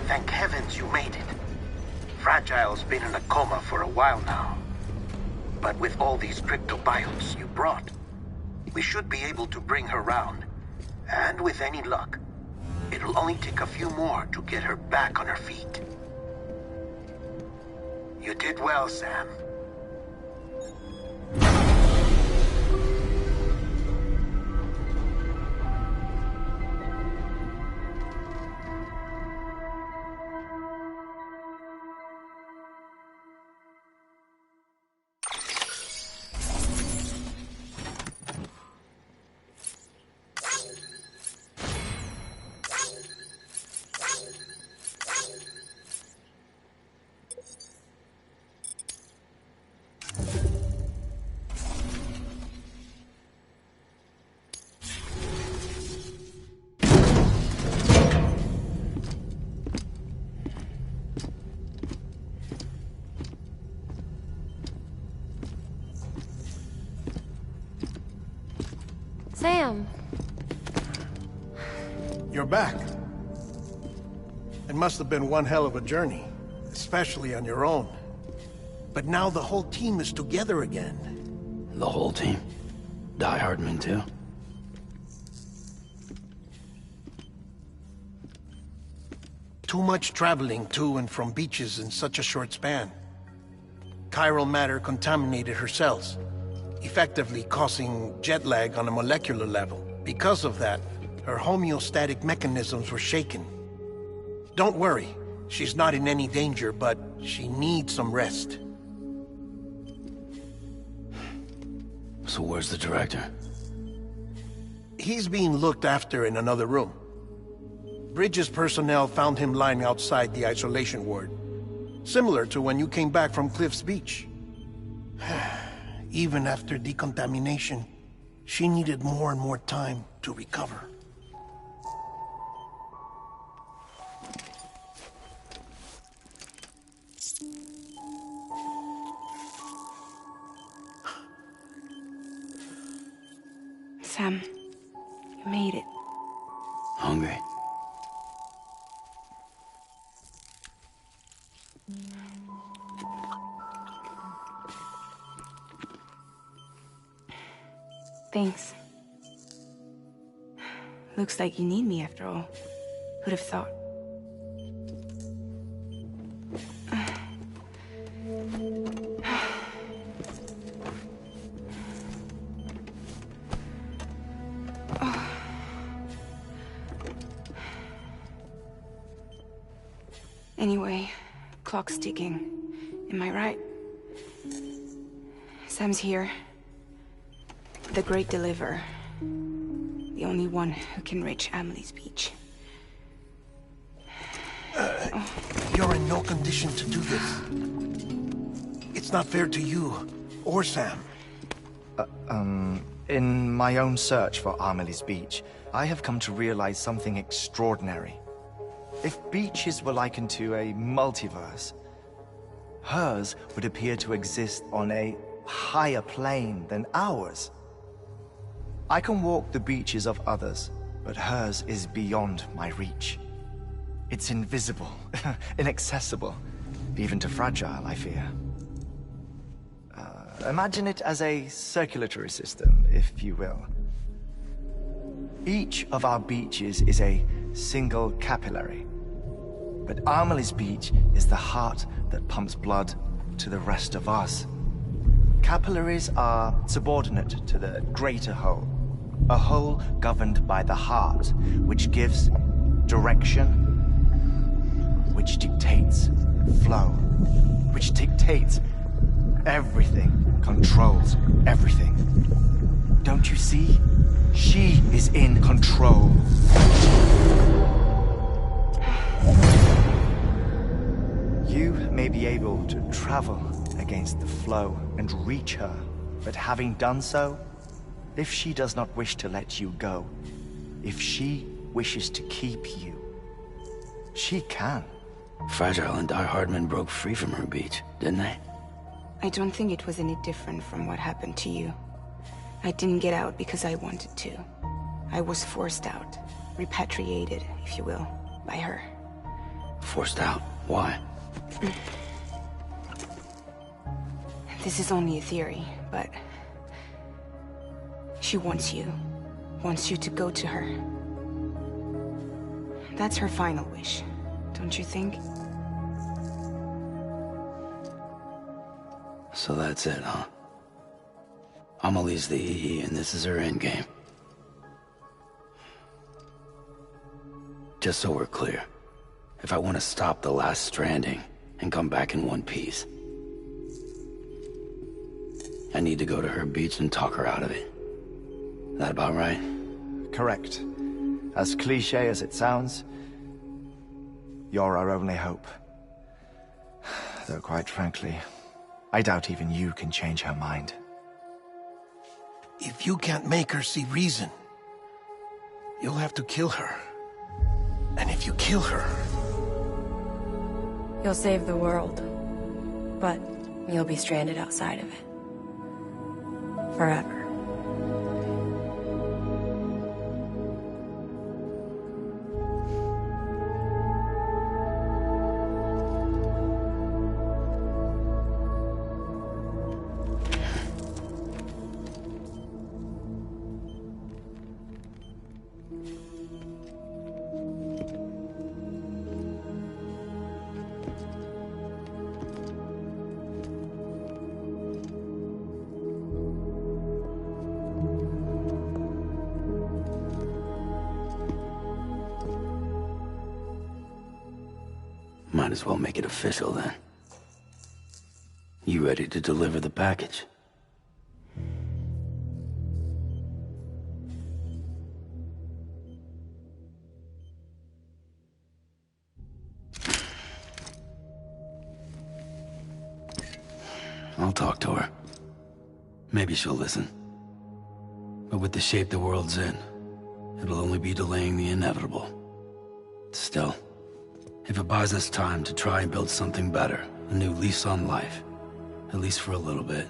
Thank heavens you made it. Fragile's been in a coma for a while now. But with all these cryptobiotes you brought, we should be able to bring her round. And with any luck, it'll only take a few more to get her back on her feet. You did well, Sam. Sam! You're back. It must have been one hell of a journey, especially on your own. But now the whole team is together again. The whole team? Die Hardman too? Too much traveling to and from beaches in such a short span. Chiral matter contaminated her cells, effectively causing jet lag on a molecular level. Because of that, her homeostatic mechanisms were shaken. Don't worry, she's not in any danger, but she needs some rest. So where's the director? He's being looked after in another room. Bridges personnel found him lying outside the isolation ward. Similar to when you came back from Cliff's Beach. Even after decontamination, she needed more and more time to recover. Sam, you made it. Hungry? Thanks. Looks like you need me after all. Who'd have thought? Anyway, clock's ticking. Am I right? Sam's here. The Great Deliverer. The only one who can reach Amelie's Beach. You're in no condition to do this. It's not fair to you, or Sam. In my own search for Amelie's Beach, I have come to realize something extraordinary. If beaches were likened to a multiverse, hers would appear to exist on a higher plane than ours. I can walk the beaches of others, but hers is beyond my reach. It's invisible, inaccessible, even to Fragile, I fear. Imagine it as a circulatory system, if you will. Each of our beaches is a single capillary, but Amelie's Beach is the heart that pumps blood to the rest of us. Capillaries are subordinate to the greater whole, a whole governed by the heart, which gives direction, which dictates flow, which dictates everything, controls everything. Don't you see? She is in control. You may be able to travel against the flow and reach her, but having done so, if she does not wish to let you go, if she wishes to keep you, she can. Fragile and Die Hardman broke free from her beach, didn't they? I don't think it was any different from what happened to you. I didn't get out because I wanted to. I was forced out, repatriated, if you will, by her. forced out. Why? This is only a theory, but... she wants you. Wants you to go to her. That's her final wish, don't you think? So that's it, huh? Amelie's the EE, and this is her endgame. Just so we're clear, if I want to stop the last stranding and come back in one piece, I need to go to her beach and talk her out of it. That about right? Correct. As cliché as it sounds, you're our only hope. Though quite frankly, I doubt even you can change her mind. If you can't make her see reason, you'll have to kill her. And if you kill her... You'll save the world, but you'll be stranded outside of it. Forever. Might as well make it official then. You ready to deliver the package? I'll talk to her. Maybe she'll listen. But with the shape the world's in, it'll only be delaying the inevitable. Still, if it buys us time to try and build something better, a new lease on life, at least for a little bit,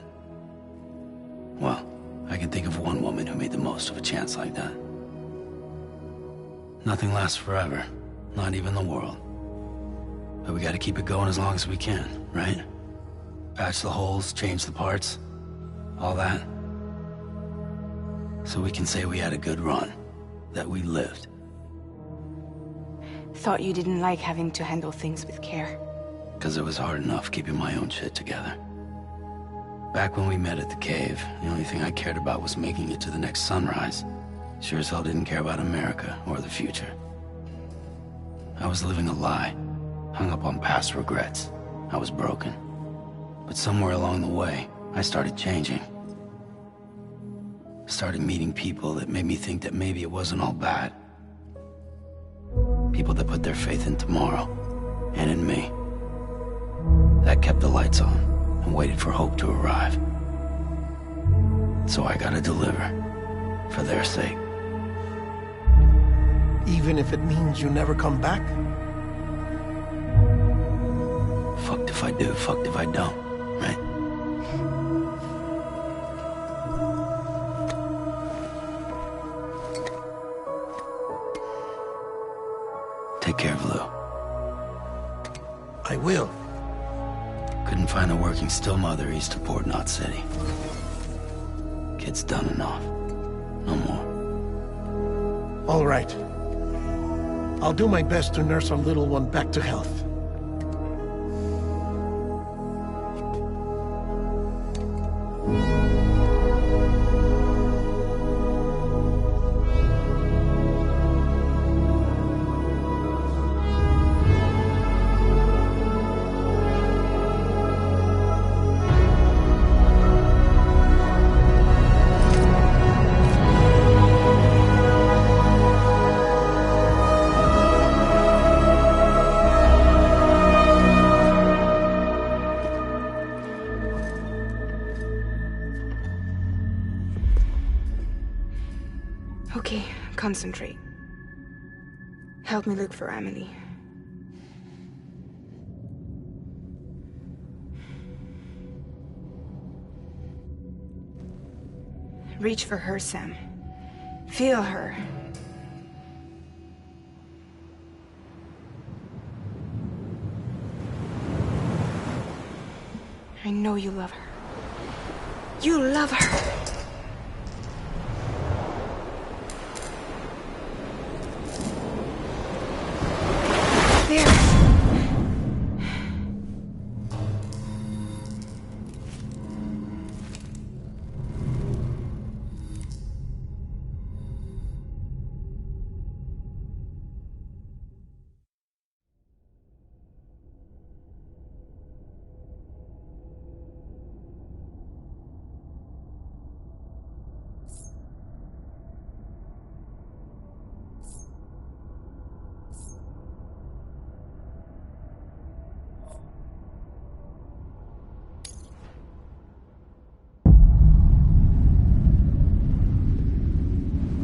well, I can think of one woman who made the most of a chance like that. Nothing lasts forever, not even the world. But we gotta keep it going as long as we can, right? Patch the holes, change the parts, all that. So we can say we had a good run, that we lived. Thought you didn't like having to handle things with care. 'Cause it was hard enough keeping my own shit together. Back when we met at the cave, the only thing I cared about was making it to the next sunrise. Sure as hell didn't care about America or the future. I was living a lie, hung up on past regrets. I was broken. But somewhere along the way, I started changing. Started meeting people that made me think that maybe it wasn't all bad. People that put their faith in tomorrow, and in me. That kept the lights on, and waited for hope to arrive. So I gotta deliver, for their sake. Even if it means you never come back? Fucked if I do, fucked if I don't, right? Take care of Lou. I will. Couldn't find a working still mother east of Port Knot City. Kid's done enough. No more. All right. I'll do my best to nurse our little one back to health. Okay, concentrate. Help me look for Emily. Reach for her, Sam. Feel her. I know you love her. You love her. There.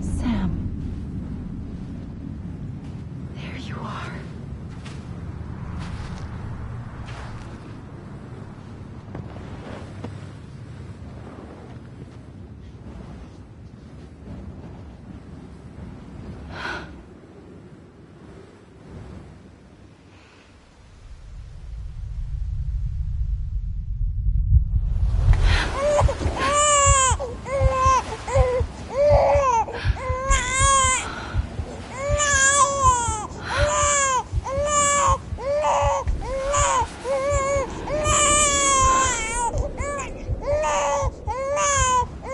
Sam. There you are.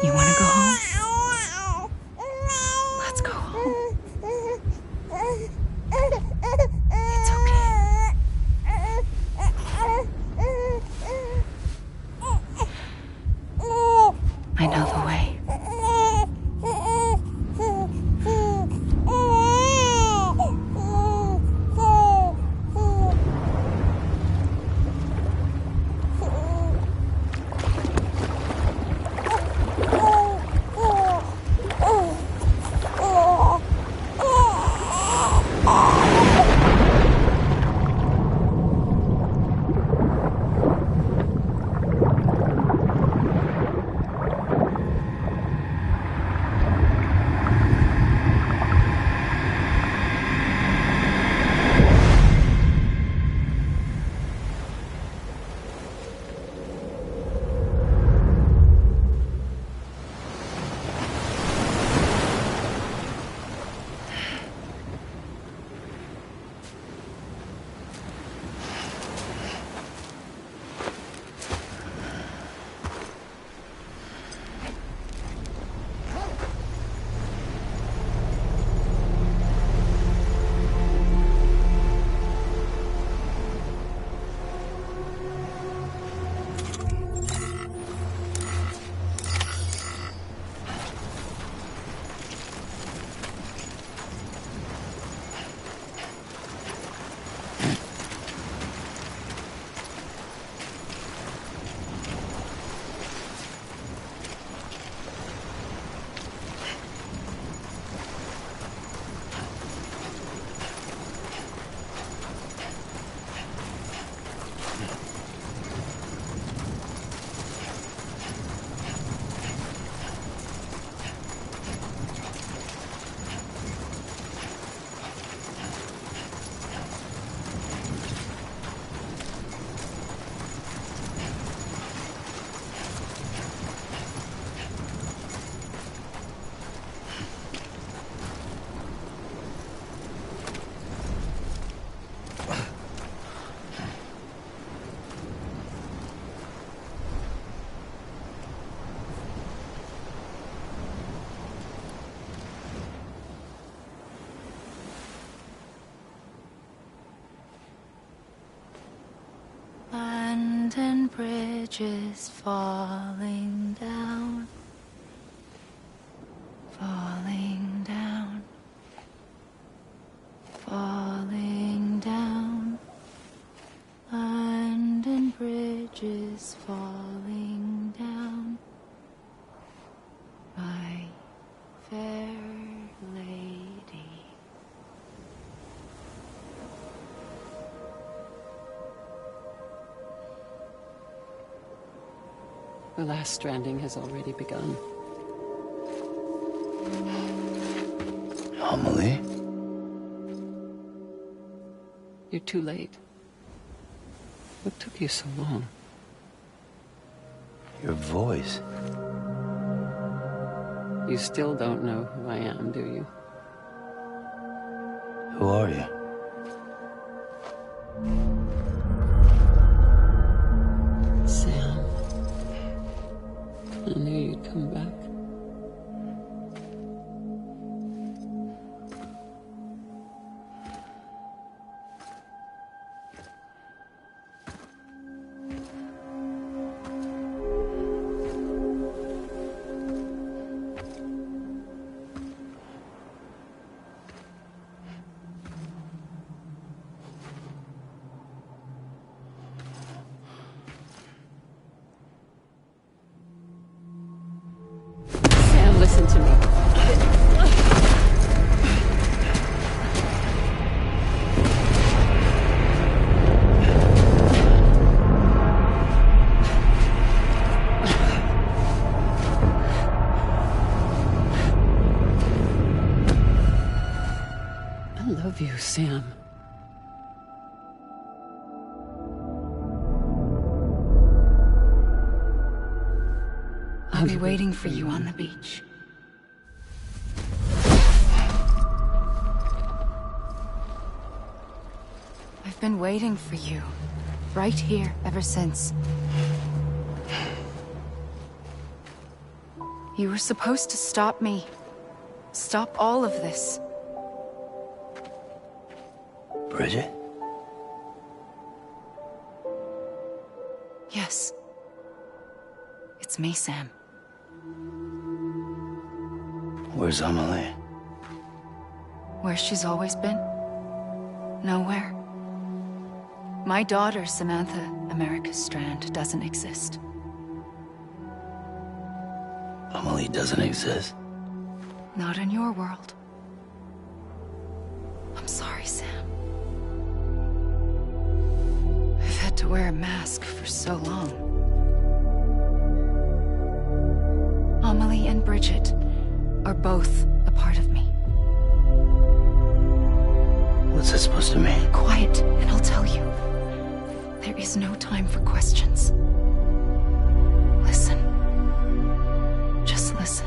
You want to go home? Let's go home. It's okay. I know the way. London Bridge is falling down, falling down, falling down. London Bridge is falling down, my fair lady. The last stranding has already begun. Amelie? You're too late. What took you so long? Your voice. You still don't know who I am, do you? Who are you? Sam. I knew you'd come back. Sam, listen to me. I love you, Sam. I'll be waiting for you on the beach. I've been waiting for you, right here, ever since. You were supposed to stop me. Stop all of this. Bridget? Yes. It's me, Sam. Where's Amelie? Where she's always been? Nowhere. My daughter, Samantha America Strand, doesn't exist. Amelie doesn't exist. Not in your world. I'm sorry, Sam. I've had to wear a mask for so long. Amelie and Bridget are both a part of me. What's that supposed to mean? Quiet, and I'll tell you. There is no time for questions. Listen. Just listen.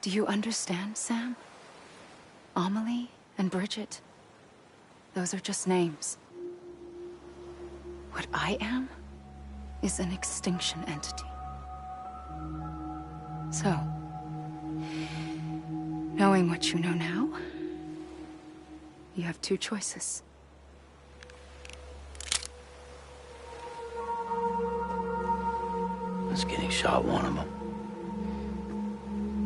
Do you understand, Sam? Amelie and Bridget, those are just names. What I am is an extinction entity. So, knowing what you know now, you have two choices. Was getting shot one of them.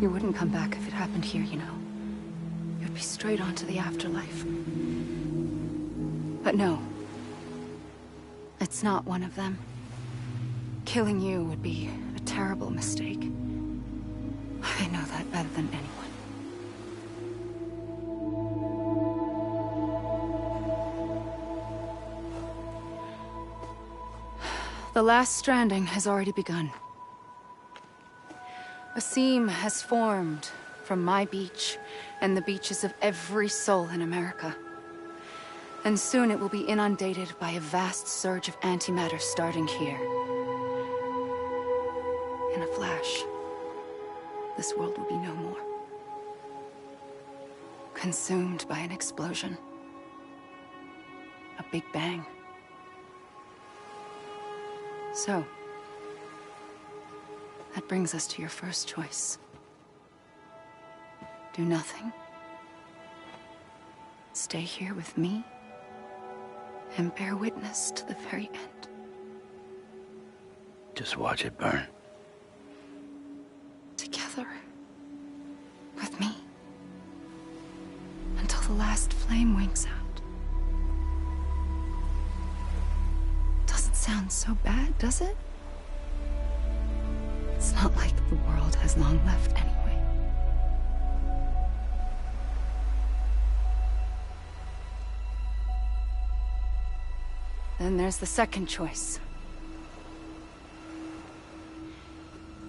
You wouldn't come back if it happened here, you know. You'd be straight on to the afterlife. But no. It's not one of them. Killing you would be a terrible mistake. I know that better than anyone. The last stranding has already begun. A seam has formed from my beach and the beaches of every soul in America. And soon it will be inundated by a vast surge of antimatter starting here. In a flash, this world will be no more. Consumed by an explosion. A big bang. So, that brings us to your first choice. Do nothing. Stay here with me and bear witness to the very end. Just watch it burn. Together. With me. Until the last flame winks out. Doesn't sound so bad, does it? It's not like the world has long left anyway. Then there's the second choice.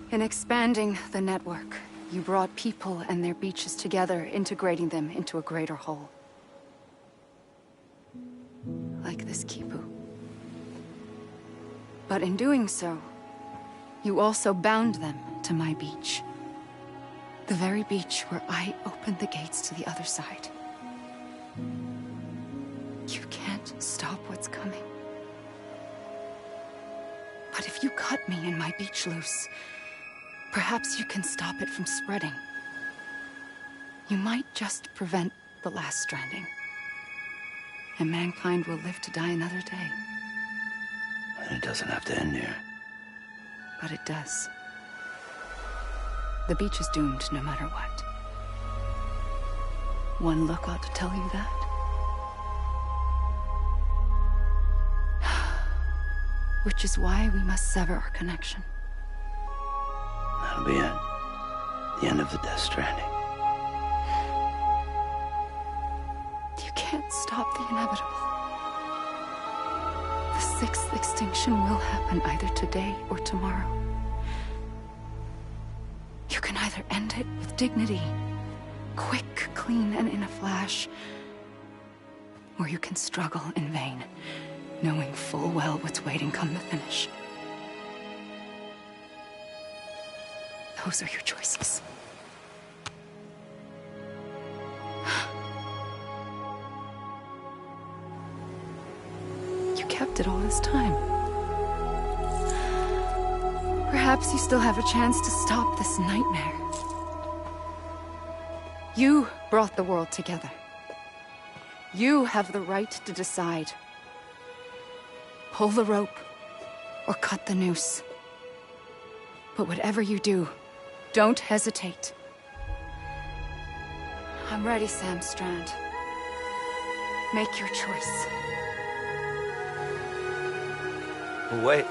In expanding the network, you brought people and their beaches together, integrating them into a greater whole. Like this Kipu. But in doing so, you also bound them to my beach. The very beach where I opened the gates to the other side. You can't stop what's coming. But if you cut me and my beach loose, perhaps you can stop it from spreading. You might just prevent the last stranding. And mankind will live to die another day. And it doesn't have to end here. But it does. The beach is doomed no matter what. One look ought to tell you that. Which is why we must sever our connection. That'll be it. The end of the Death Stranding. You can't stop the inevitable. The sixth extinction will happen either today or tomorrow. You can either end it with dignity, quick, clean, and in a flash, or you can struggle in vain, knowing full well what's waiting come the finish. Those are your choices. You kept it all this time. Perhaps you still have a chance to stop this nightmare. You brought the world together. You have the right to decide. Pull the rope, or cut the noose. But whatever you do, don't hesitate. I'm ready, Sam Strand. Make your choice. But wait.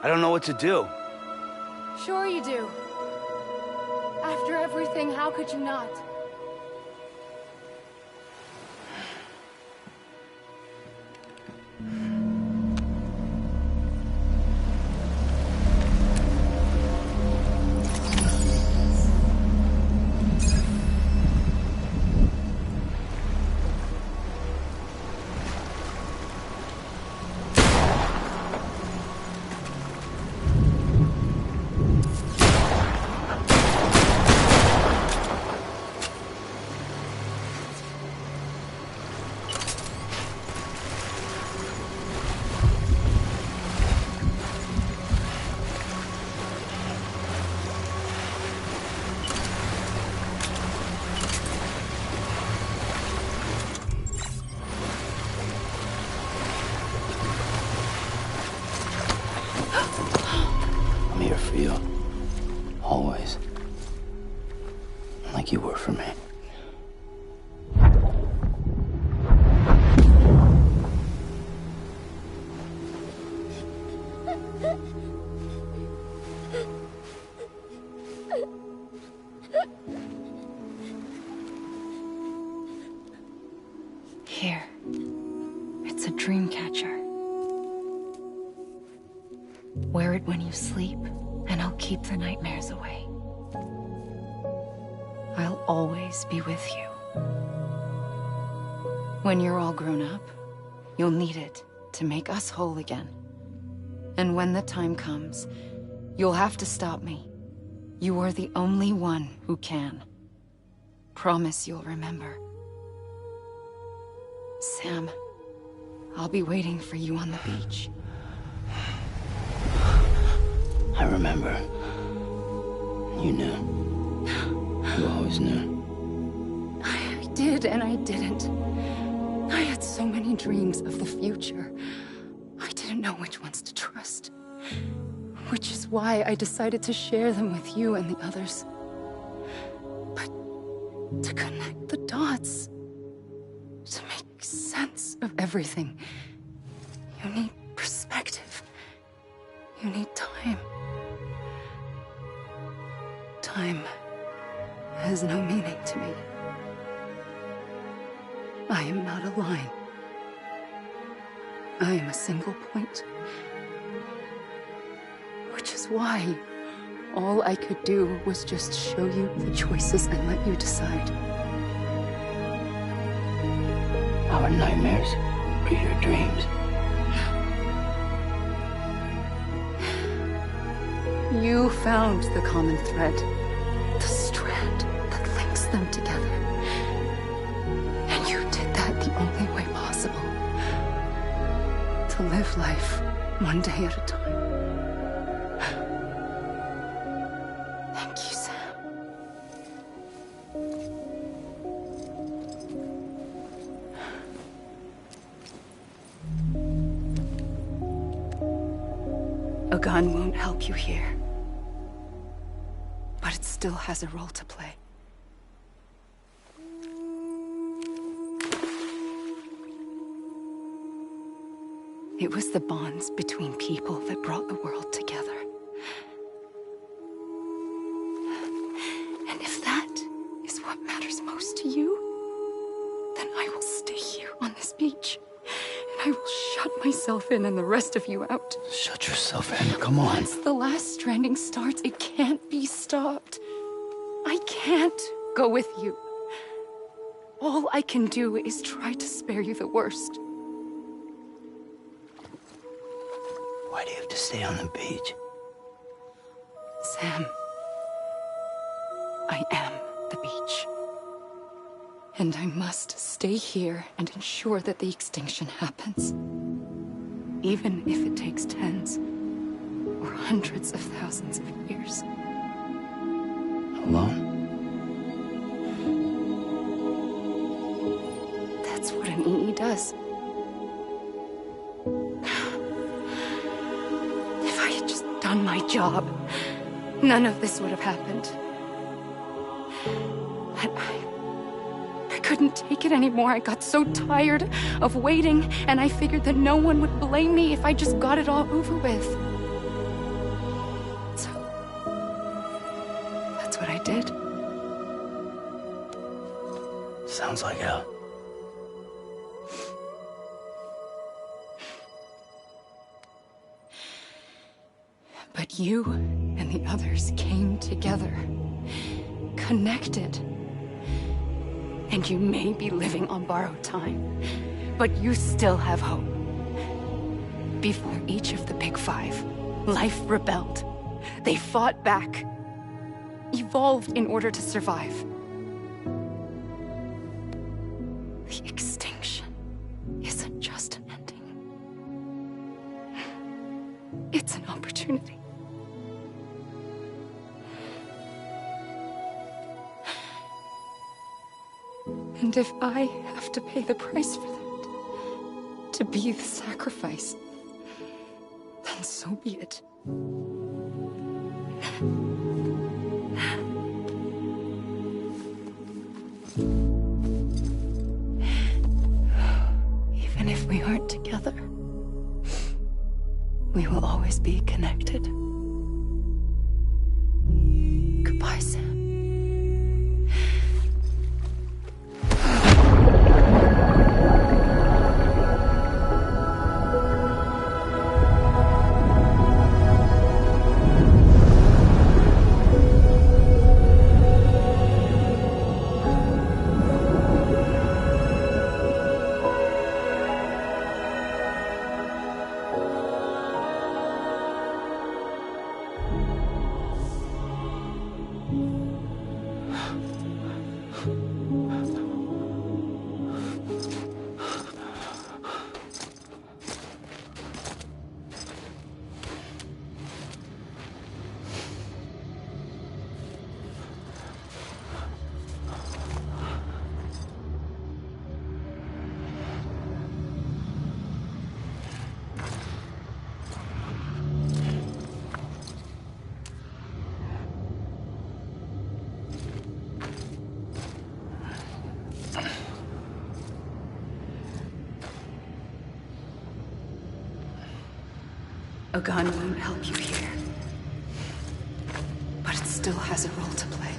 I don't know what to do. Sure you do. After everything, how could you not? I'm here for you. Always. Like you were for me. Here. It's a dream catcher. Wear it when you sleep, and I'll keep the nightmares away. I'll always be with you. When you're all grown up, you'll need it to make us whole again. And when the time comes, you'll have to stop me. You are the only one who can. Promise you'll remember. Sam, I'll be waiting for you on the beach. I remember. You knew. You always knew. I did and I didn't. I had so many dreams of the future. I didn't know which ones to trust. Which is why I decided to share them with you and the others. But to connect the dots, to make sense of everything, you need perspective. You need time. Time has no meaning to me. I am not a line. I am a single point. Which is That's why all I could do was just show you the choices and let you decide. Our nightmares are your dreams. You found the common thread, the strand that links them together. And you did that the only way possible. To live life one day at a time. Thank you, Sam. A gun won't help you here. But it still has a role to play. It was the bonds between people that brought the world together. And if that is what matters most to you, then I will stay here on this beach. And I will shut myself in and the rest of you out. Shut yourself in, come on. Once the last stranding starts, it can't be stopped. I can't go with you. All I can do is try to spare you the worst. Why do you have to stay on the beach? Sam, I am the beach. And I must stay here and ensure that the extinction happens. Even if it takes tens or hundreds of thousands of years. Alone? That's what an EE does. If I had just done my job, none of this would have happened. But I couldn't take it anymore. I got so tired of waiting, and I figured that no one would blame me if I just got it all over with. So, that's what I did. Sounds like hell. But you and the others came together, connected. And you may be living on borrowed time, but you still have hope. Before each of the Big Five, life rebelled. They fought back, evolved in order to survive. The extinction isn't just an ending. It's an opportunity. And if I have to pay the price for that, to be the sacrifice, then so be it. Even if we aren't together, we will always be connected. Goodbye, Sam. A gun won't help you here, but it still has a role to play.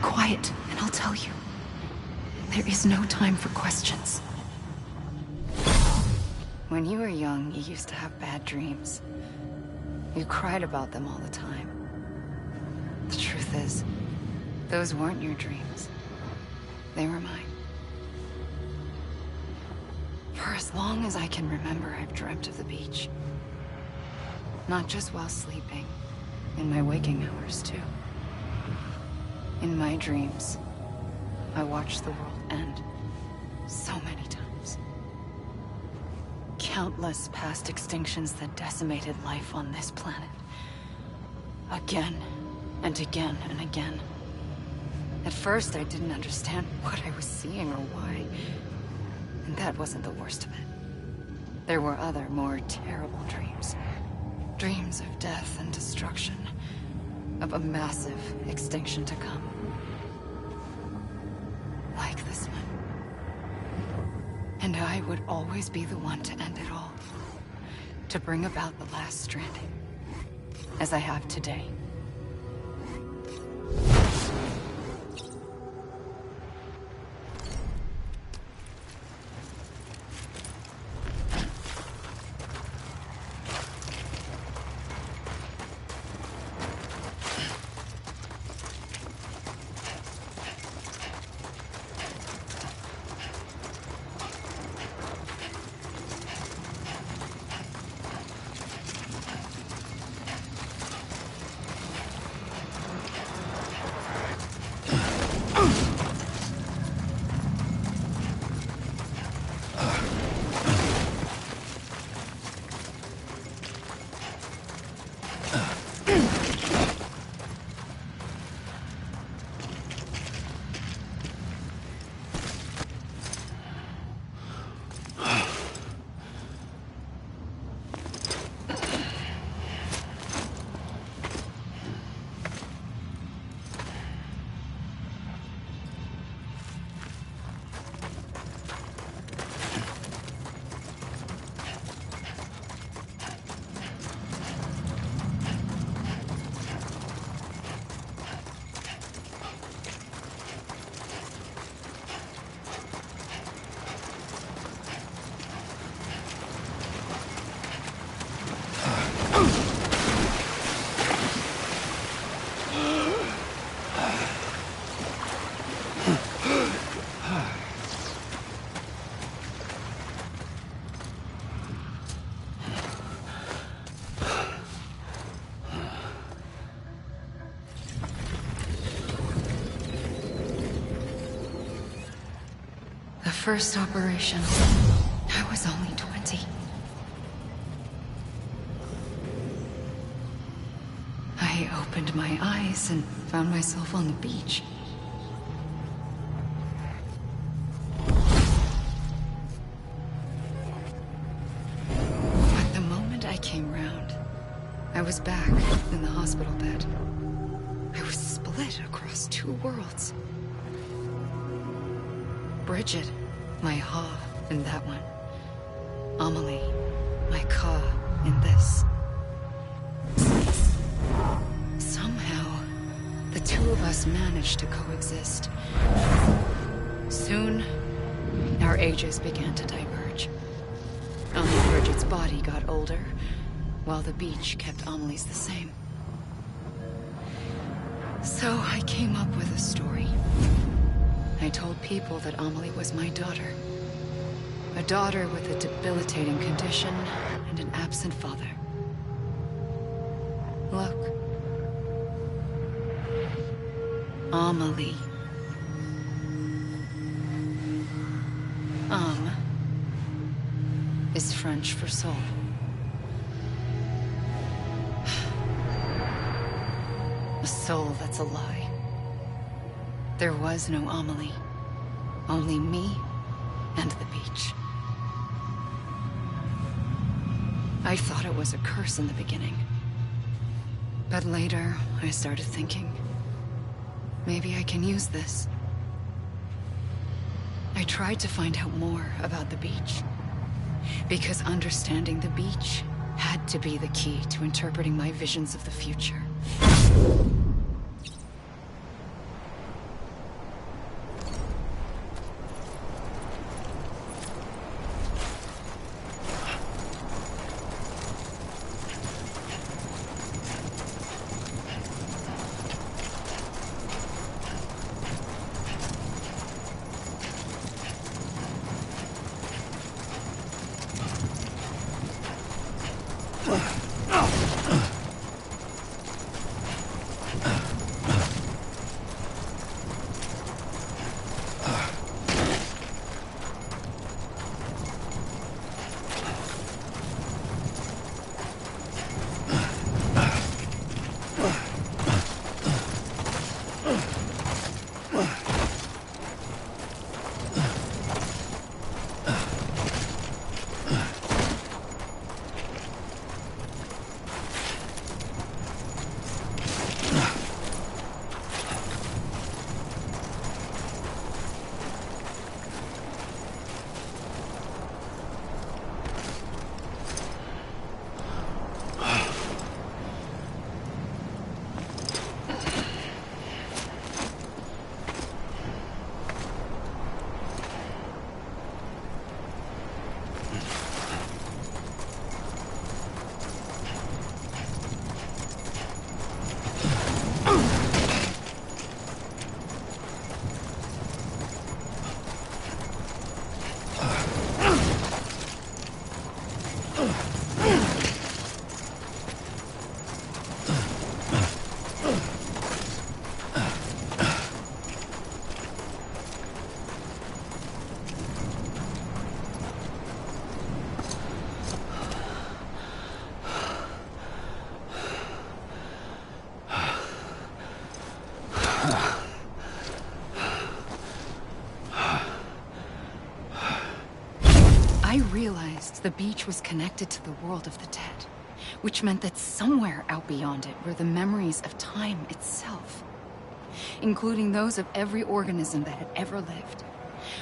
Quiet, and I'll tell you. There is no time for questions. When you were young, you used to have bad dreams. You cried about them all the time. The truth is, those weren't your dreams. They were mine. For as long as I can remember, I've dreamt of the beach. Not just while sleeping, in my waking hours too. In my dreams, I watched the world end so many times. Countless past extinctions that decimated life on this planet. Again, and again, and again. At first, I didn't understand what I was seeing or why. And that wasn't the worst of it. There were other, more terrible dreams. Dreams of death and destruction. Of a massive extinction to come. Like this one. And I would always be the one to end it all. To bring about the last stranding. As I have today. First operation, I was only 20. I opened my eyes and found myself on the beach. But the moment I came round, I was back in the hospital bed. I was split across two worlds. Bridget. My Ha in that one. Amelie, my Ka in this. Somehow, the two of us managed to coexist. Soon, our ages began to diverge. Only Bridget's body got older, while the beach kept Amelie's the same. So I came up with a story. I told people that Amelie was my daughter. A daughter with a debilitating condition and an absent father. Look. Amelie. Is French for soul. A soul that's a lie. There was no Amelie. Only me and the beach. I thought it was a curse in the beginning. But later, I started thinking, maybe I can use this. I tried to find out more about the beach. Because understanding the beach had to be the key to interpreting my visions of the future. I realized the beach was connected to the world of the dead, which meant that somewhere out beyond it were the memories of time itself, including those of every organism that had ever lived.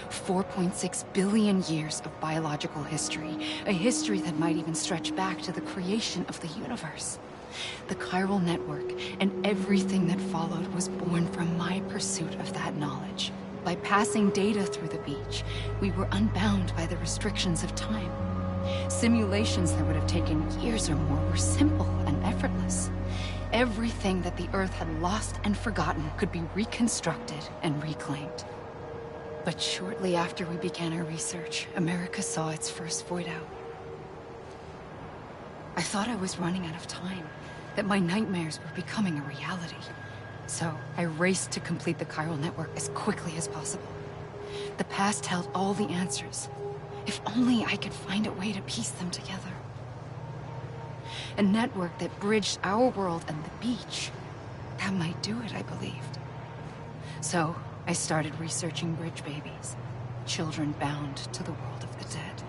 4.6 billion years of biological history, a history that might even stretch back to the creation of the universe. The chiral network and everything that followed was born from my pursuit of that knowledge. By passing data through the beach, we were unbound by the restrictions of time. Simulations that would have taken years or more were simple and effortless. Everything that the Earth had lost and forgotten could be reconstructed and reclaimed. But shortly after we began our research, America saw its first void out. I thought I was running out of time, that my nightmares were becoming a reality. So I raced to complete the chiral network as quickly as possible. The past held all the answers. If only I could find a way to piece them together. A network that bridged our world and the beach. That might do it, I believed. So I started researching bridge babies, children bound to the world of the dead.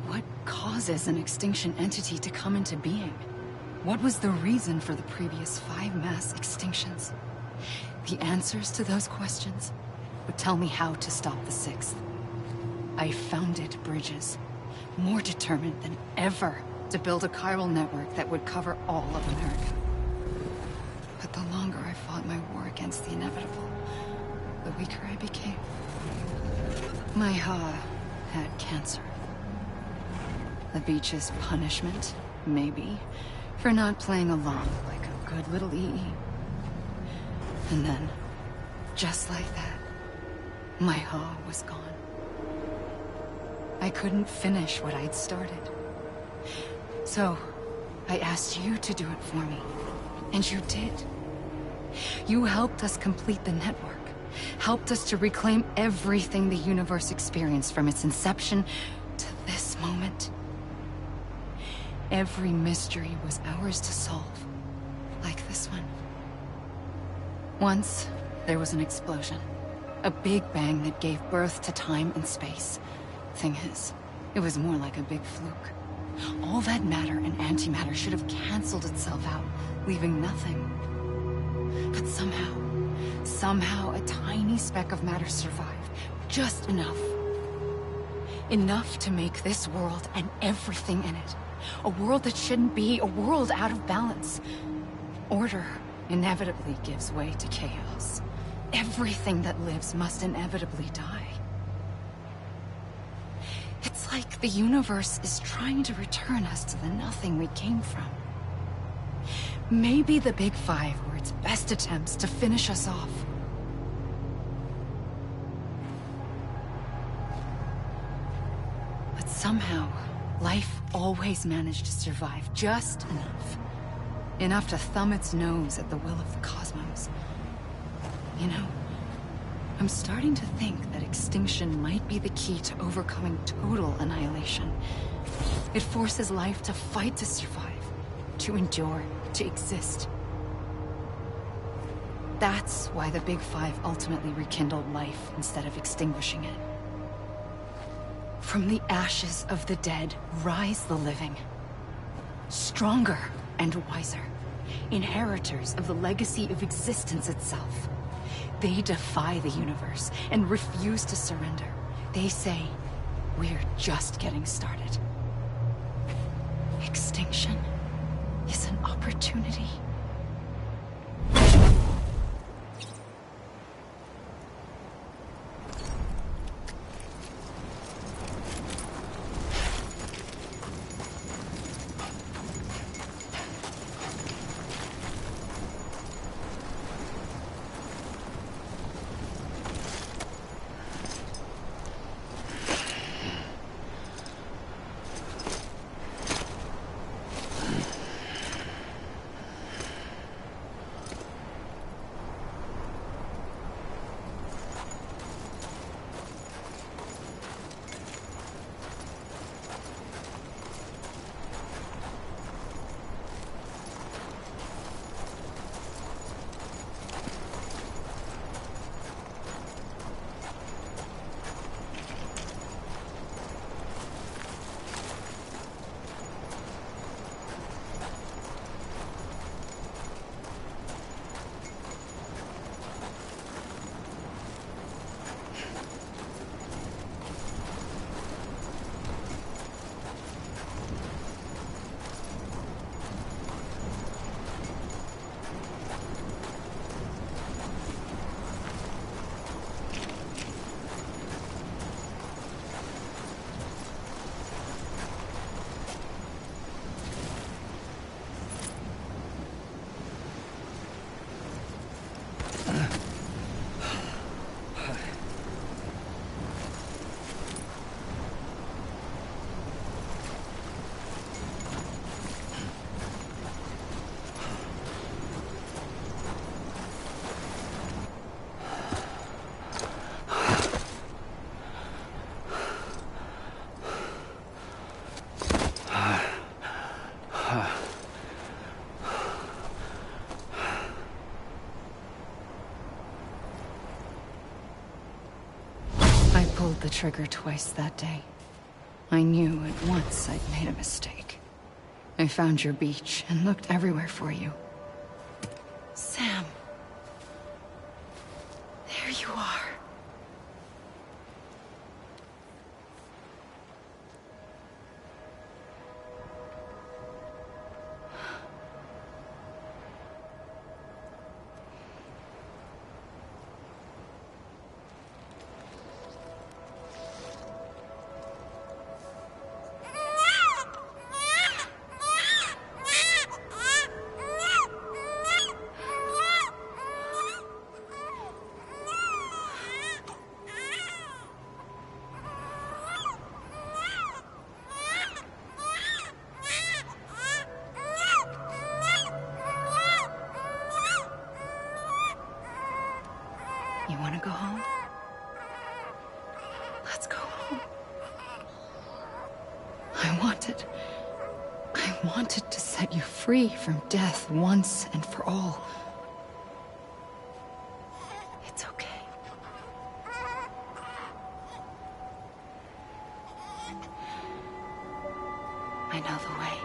What causes an extinction entity to come into being? What was the reason for the previous 5 mass extinctions? The answers to those questions would tell me how to stop the 6th. I founded bridges, more determined than ever to build a chiral network that would cover all of America. But the longer I fought my war against the inevitable, the weaker I became. My Ha had cancer. The beach's punishment, maybe, for not playing along like a good little EE. And then, just like that, my Ha was gone. I couldn't finish what I'd started. So, I asked you to do it for me. And you did. You helped us complete the network. Helped us to reclaim everything the universe experienced from its inception to this moment. Every mystery was ours to solve, like this one. Once, there was an explosion. A big bang that gave birth to time and space. Thing is, it was more like a big fluke. All that matter and antimatter should have canceled itself out, leaving nothing. But somehow, Somehow, a tiny speck of matter survived. Just enough. Enough to make this world and everything in it. A world that shouldn't be, a world out of balance. Order inevitably gives way to chaos. Everything that lives must inevitably die. It's like the universe is trying to return us to the nothing we came from. Maybe the Big Five were its best attempts to finish us off. But somehow, life always managed to survive just enough. Enough to thumb its nose at the will of the cosmos. You know, I'm starting to think that extinction might be the key to overcoming total annihilation. It forces life to fight to survive, to endure, to exist. That's why the Big Five ultimately rekindled life instead of extinguishing it. From the ashes of the dead rise the living. Stronger and wiser. Inheritors of the legacy of existence itself. They defy the universe and refuse to surrender. They say, we're just getting started. Extinction is an opportunity. I pulled the trigger twice that day. I knew at once I'd made a mistake. I found your beach and looked everywhere for you. Sam. There you are. You want to go home? Let's go home. I wanted to set you free from death once and for all. It's okay. I know the way.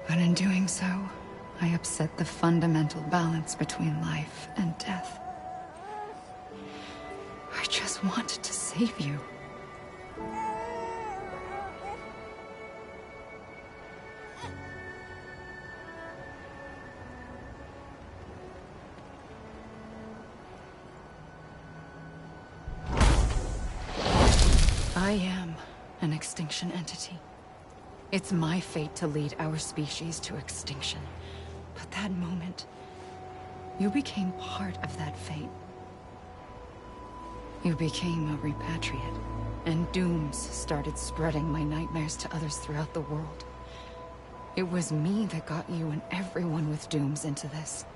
But in doing so, I upset the fundamental balance between life and death. I just wanted to save you. I am an extinction entity. It's my fate to lead our species to extinction. But that moment, you became part of that fate. You became a repatriate, and dooms started spreading my nightmares to others throughout the world. It was me that got you and everyone with dooms into this.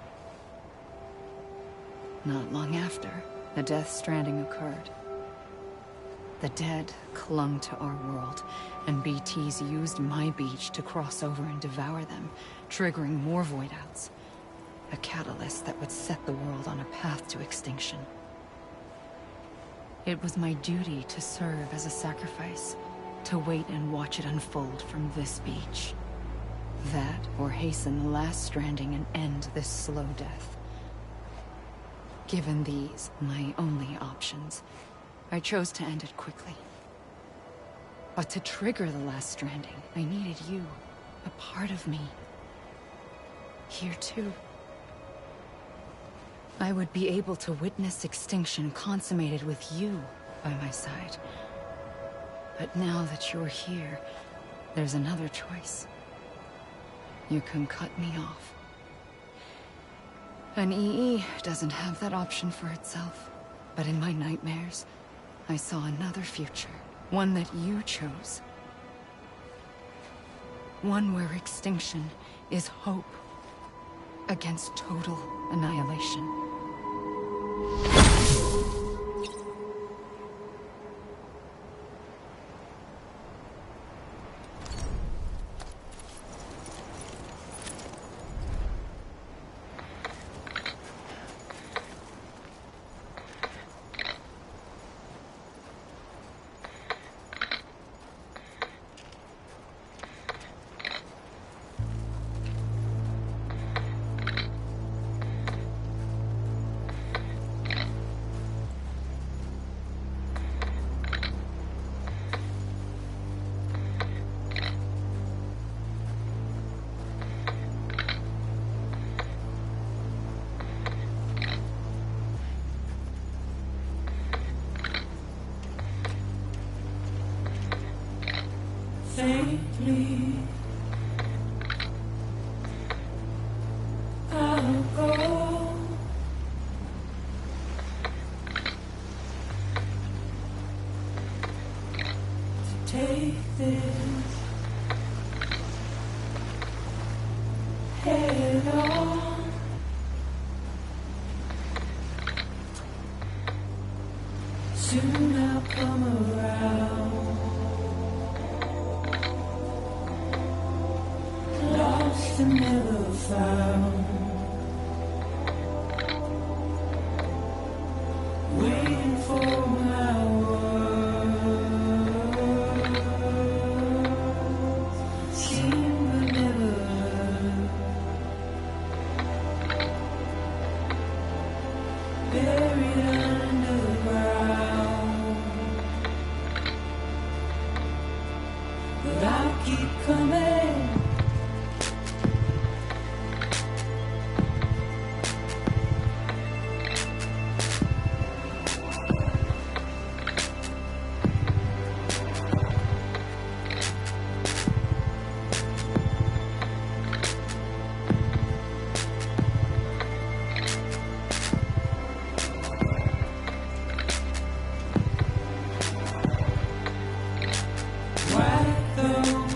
Not long after, the Death Stranding occurred. The dead clung to our world, and BTs used my beach to cross over and devour them, triggering more void outs. A catalyst that would set the world on a path to extinction. It was my duty to serve as a sacrifice, to wait and watch it unfold from this beach. That, or hasten the last stranding and end this slow death. Given these, my only options, I chose to end it quickly. But to trigger the last stranding, I needed you, a part of me. Here too. I would be able to witness extinction consummated with you by my side. But now that you're here, there's another choice. You can cut me off. An EE doesn't have that option for itself. But in my nightmares, I saw another future. One that you chose. One where extinction is hope against total annihilation. Faintly, I'll go. To take this head on. Soon I'll come around. Lost and never found. Waiting for my words. Seen but never heard. Buried under the ground. But I'll keep coming. White thorns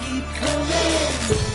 keep coming.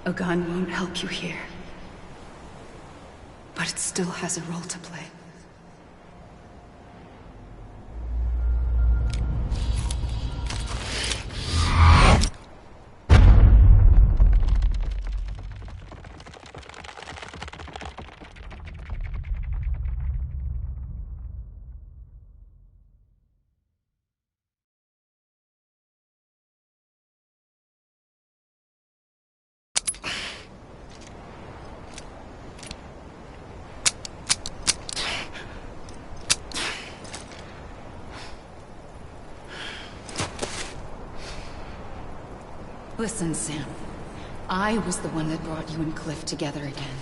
A gun won't help you here. But it still has a role to play. Listen, Sam. I was the one that brought you and Cliff together again.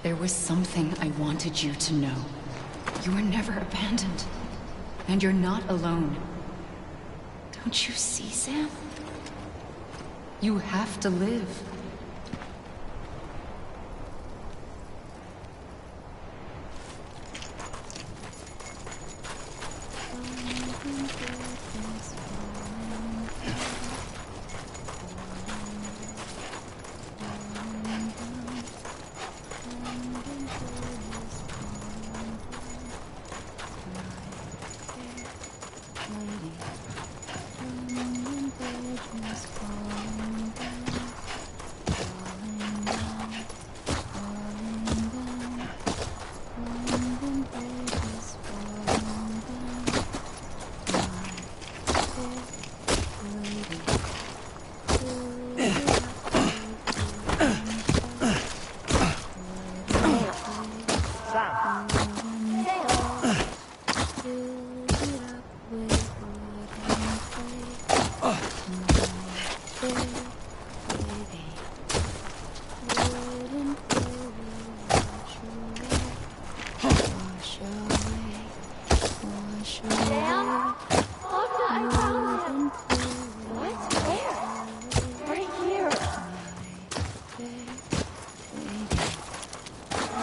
There was something I wanted you to know. You were never abandoned. And you're not alone. Don't you see, Sam? You have to live.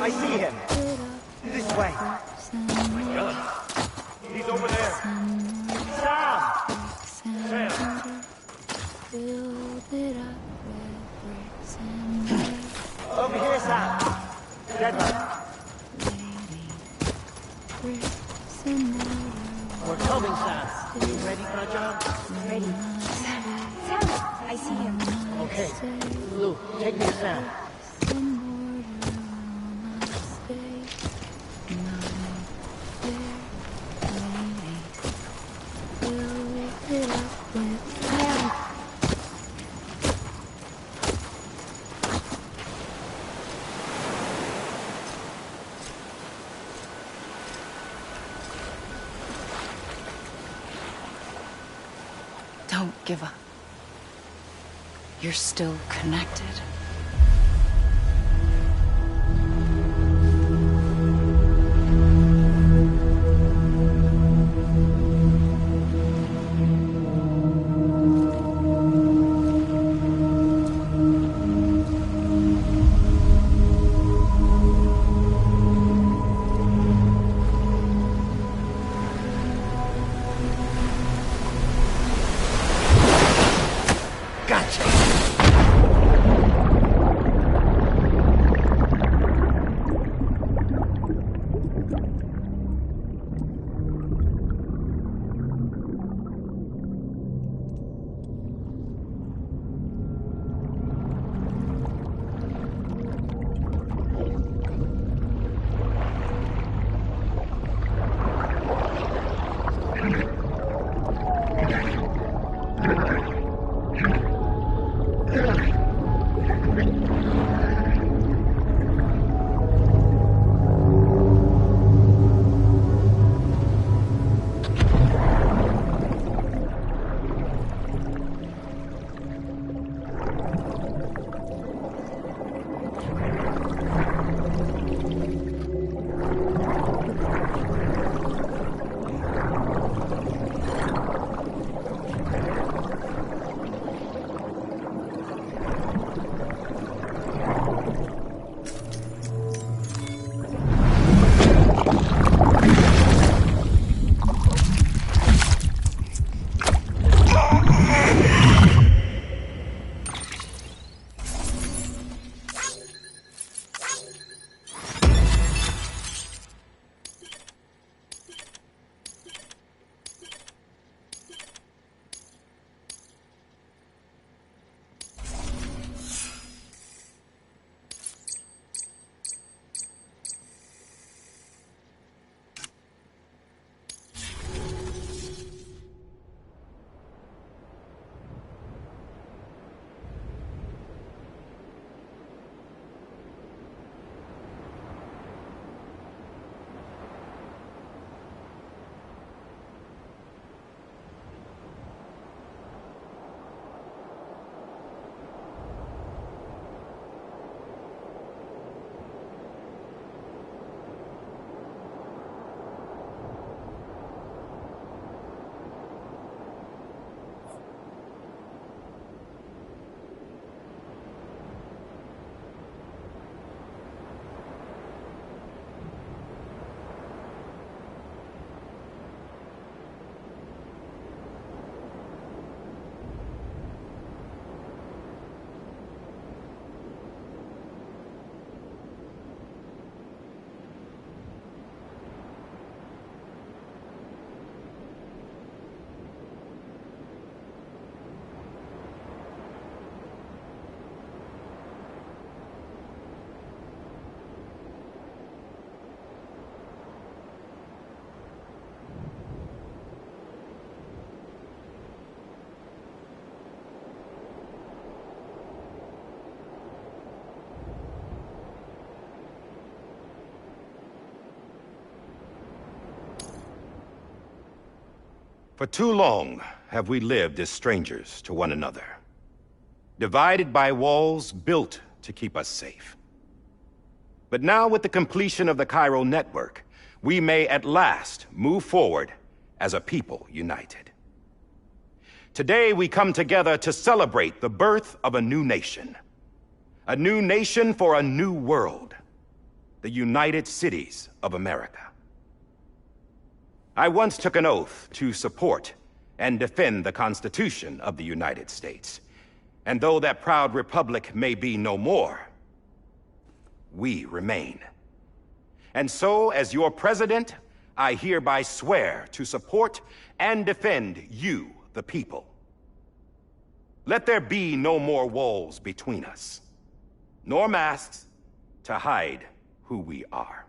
I see him. This way. My gun. He's over there. Sam! Sam! Over here, Sam. Dead man. We're coming, Sam. You ready for a job? Ready. Sam, I see him. Okay. Lou, take me to Sam. Don't give up. You're still connected. For too long have we lived as strangers to one another, divided by walls built to keep us safe. But now, with the completion of the chiral network, we may at last move forward as a people united. Today we come together to celebrate the birth of a new nation for a new world. the United Cities of America. I once took an oath to support and defend the Constitution of the United States. And though that proud republic may be no more, we remain. And so, as your president, I hereby swear to support and defend you, the people. Let there be no more walls between us, nor masks to hide who we are.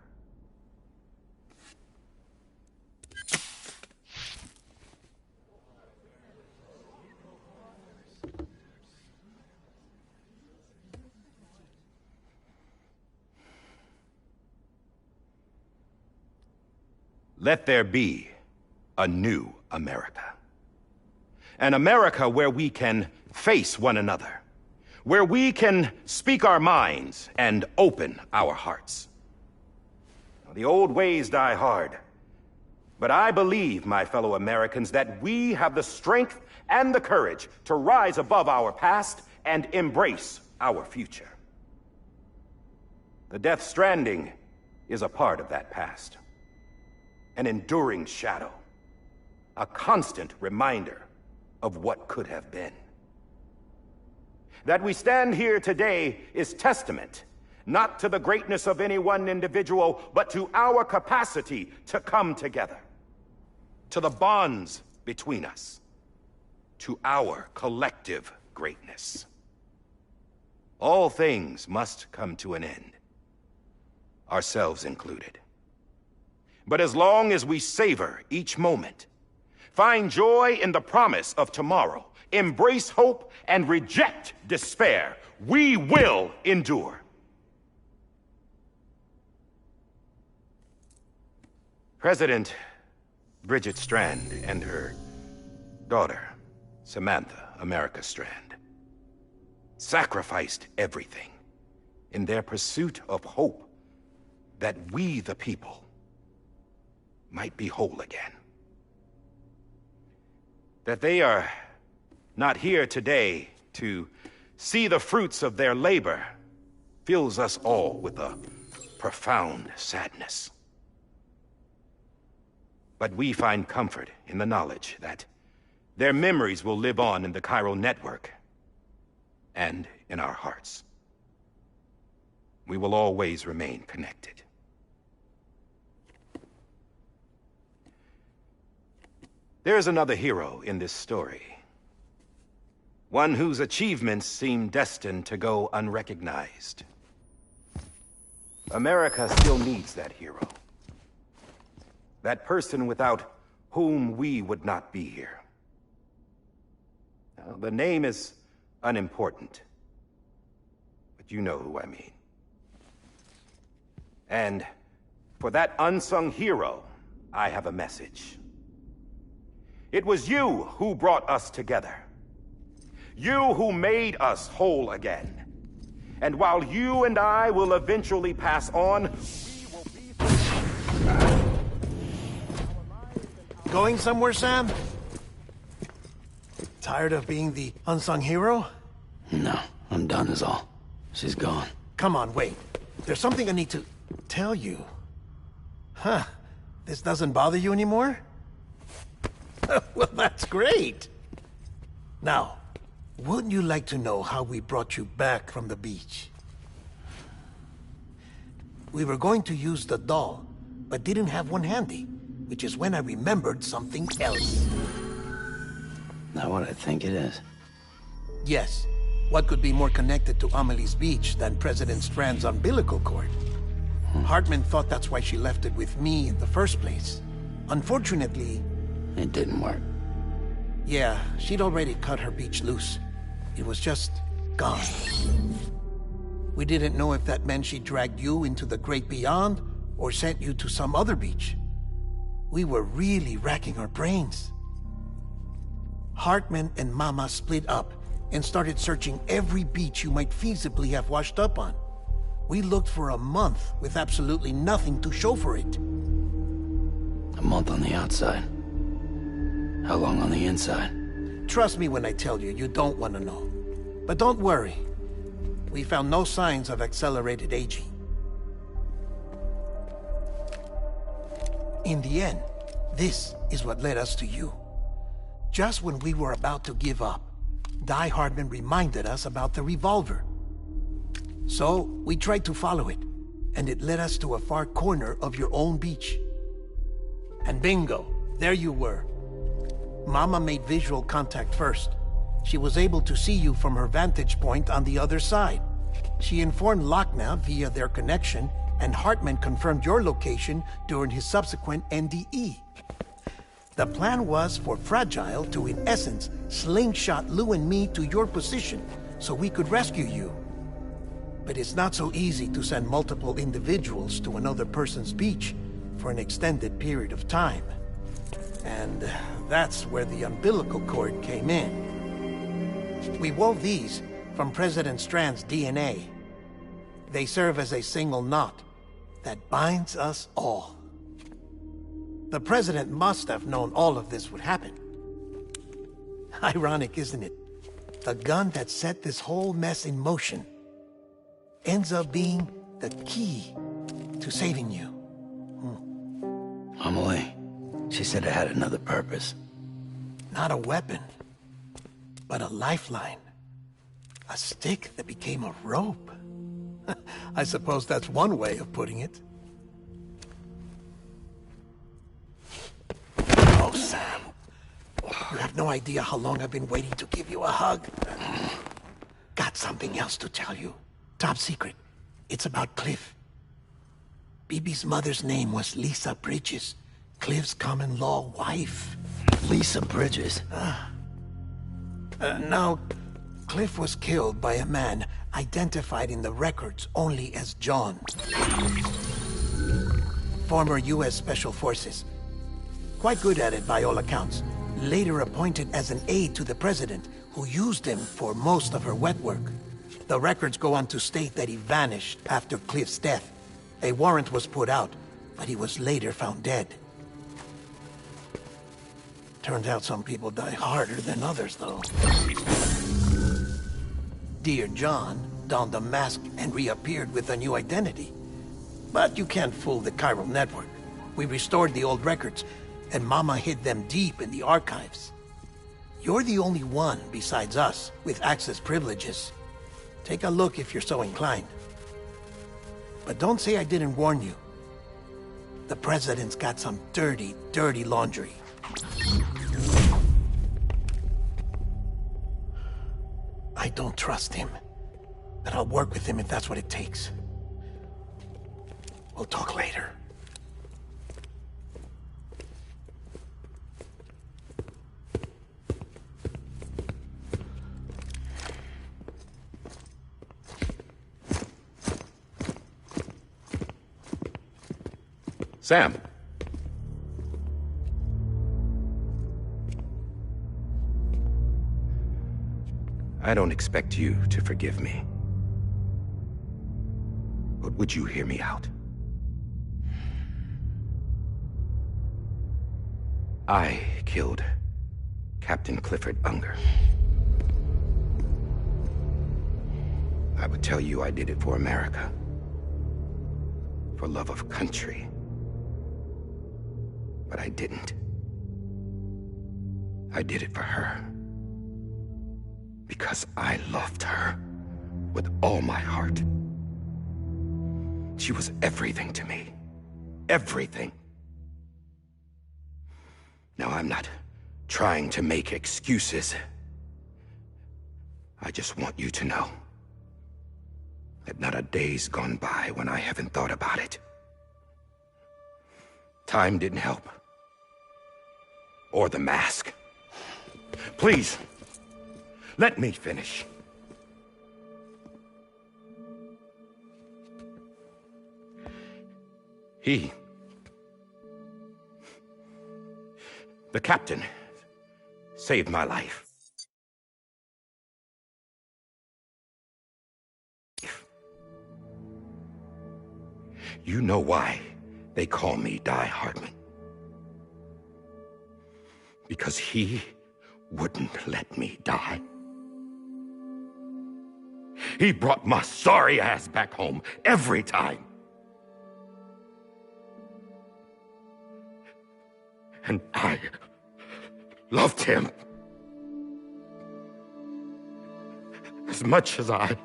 Let there be a new America. An America where we can face one another, where we can speak our minds and open our hearts. The old ways die hard, but I believe, my fellow Americans, that we have the strength and the courage to rise above our past and embrace our future. The Death Stranding is a part of that past. An enduring shadow, a constant reminder of what could have been. That we stand here today is testament, not to the greatness of any one individual, but to our capacity to come together, to the bonds between us, to our collective greatness. All things must come to an end, ourselves included. But as long as we savor each moment, find joy in the promise of tomorrow, embrace hope, and reject despair, we will endure. President Bridget Strand and her daughter, Samantha America Strand, sacrificed everything in their pursuit of hope that we, the people, might be whole again. That they are not here today to see the fruits of their labor fills us all with a profound sadness. But we find comfort in the knowledge that their memories will live on in the chiral network and in our hearts. We will always remain connected. There is another hero in this story. One whose achievements seem destined to go unrecognized. America still needs that hero. That person without whom we would not be here. Now, the name is unimportant, but you know who I mean. And for that unsung hero, I have a message. It was you who brought us together. You who made us whole again. And while you and I will eventually pass on, we will be... Going somewhere, Sam? Tired of being the unsung hero? No, I'm done is all. She's gone. Come on, wait. There's something I need to tell you. Huh. This doesn't bother you anymore? Well, that's great. Now, wouldn't you like to know how we brought you back from the beach? We were going to use the doll, but didn't have one handy, which is when I remembered something else. Not what I think it is. Yes. What could be more connected to Amelie's beach than President Strand's umbilical cord? Hartman thought that's why she left it with me in the first place. Unfortunately... It didn't work. Yeah, she'd already cut her beach loose. It was just gone. We didn't know if that meant she dragged you into the great beyond, or sent you to some other beach. We were really racking our brains. Hartman and Mama split up and started searching every beach you might feasibly have washed up on. We looked for a month with absolutely nothing to show for it. A month on the outside. How long on the inside? Trust me when I tell you, you don't want to know. But don't worry. We found no signs of accelerated aging. In the end, this is what led us to you. Just when we were about to give up, Die Hardman reminded us about the revolver. So, we tried to follow it, and it led us to a far corner of your own beach. And bingo, there you were. Mama made visual contact first. She was able to see you from her vantage point on the other side. She informed Lochner via their connection, and Hartman confirmed your location during his subsequent NDE. The plan was for Fragile to, in essence, slingshot Lou and me to your position so we could rescue you. But it's not so easy to send multiple individuals to another person's beach for an extended period of time. And that's where the umbilical cord came in. We wove these from President Strand's DNA. They serve as a single knot that binds us all. The President must have known all of this would happen. Ironic, isn't it? The gun that set this whole mess in motion ends up being the key to saving you. Amelie, she said it had another purpose. Not a weapon, but a lifeline. A stick that became a rope. I suppose that's one way of putting it. Oh, Sam. You have no idea how long I've been waiting to give you a hug. Got something else to tell you. Top secret. It's about Cliff. Bibi's mother's name was Lisa Bridges, Cliff's common-law wife. Lisa Bridges? Now, Cliff was killed by a man identified in the records only as John. Former U.S. Special Forces. Quite good at it by all accounts. Later appointed as an aide to the president, who used him for most of her wet work. The records go on to state that he vanished after Cliff's death. A warrant was put out, but he was later found dead. Turns out some people die harder than others, though. Dear John donned a mask and reappeared with a new identity. But you can't fool the chiral network. We restored the old records, and Mama hid them deep in the archives. You're the only one, besides us, with access privileges. Take a look if you're so inclined. But don't say I didn't warn you. The President's got some dirty, dirty laundry. I don't trust him, but I'll work with him if that's what it takes. We'll talk later. Sam. I don't expect you to forgive me. But would you hear me out? I killed Captain Clifford Unger. I would tell you I did it for America. For love of country. But I didn't. I did it for her. Because I loved her with all my heart. She was everything to me. Everything. Now, I'm not trying to make excuses. I just want you to know that not a day's gone by when I haven't thought about it. Time didn't help. Or the mask. Please, let me finish. The captain, saved my life. You know why they call me Die Hardman. Because he wouldn't let me die. He brought my sorry ass back home every time. And I loved him as much as I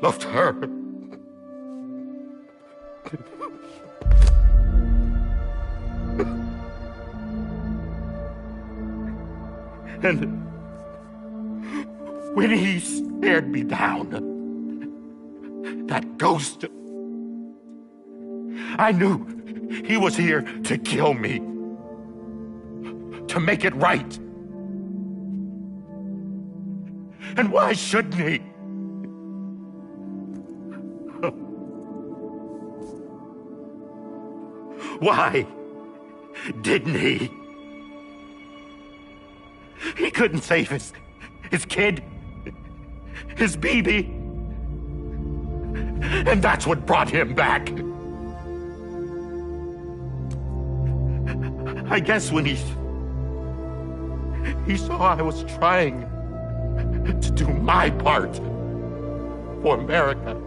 loved her. And when he stared me down, that ghost, I knew he was here to kill me, to make it right. And why shouldn't he? Why didn't he? He couldn't save his kid, his baby. And that's what brought him back. I guess when he saw I was trying to do my part for America,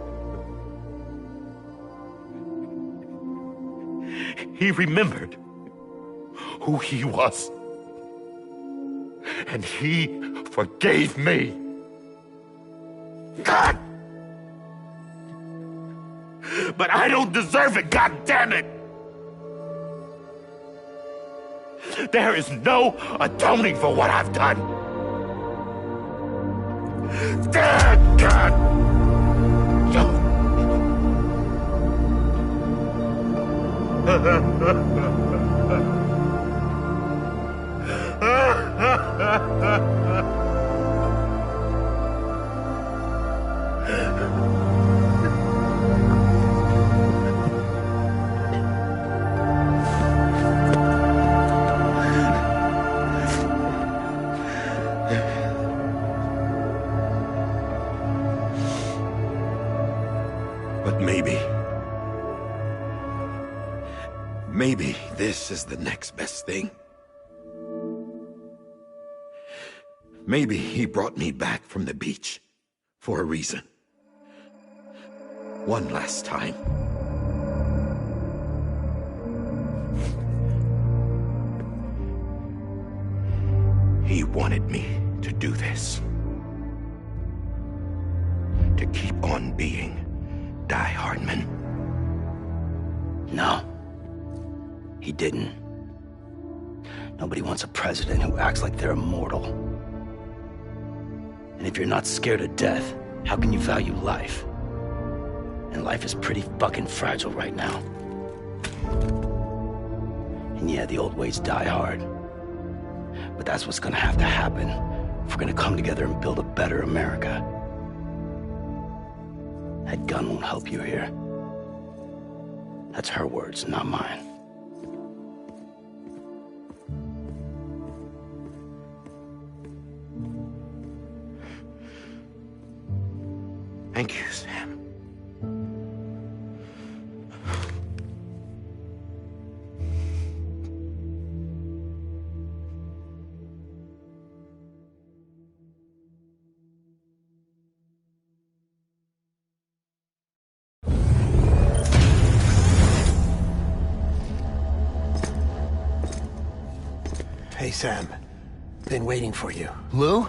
he remembered who he was. And he forgave me. God! But I don't deserve it, God damn it! There is no atoning for what I've done. God! But maybe this is the next best thing. Maybe he brought me back from the beach for a reason. One last time. He wanted me to do this. To keep on being Die Hardman. No. He didn't. Nobody wants a president who acts like they're immortal. And if you're not scared of death, how can you value life? And life is pretty fucking fragile right now. And yeah, the old ways die hard. But that's what's gonna have to happen if we're gonna come together and build a better America. That gun won't help you here. That's her words, not mine. Thank you, Sam. Hey, Sam. Been waiting for you. Lou?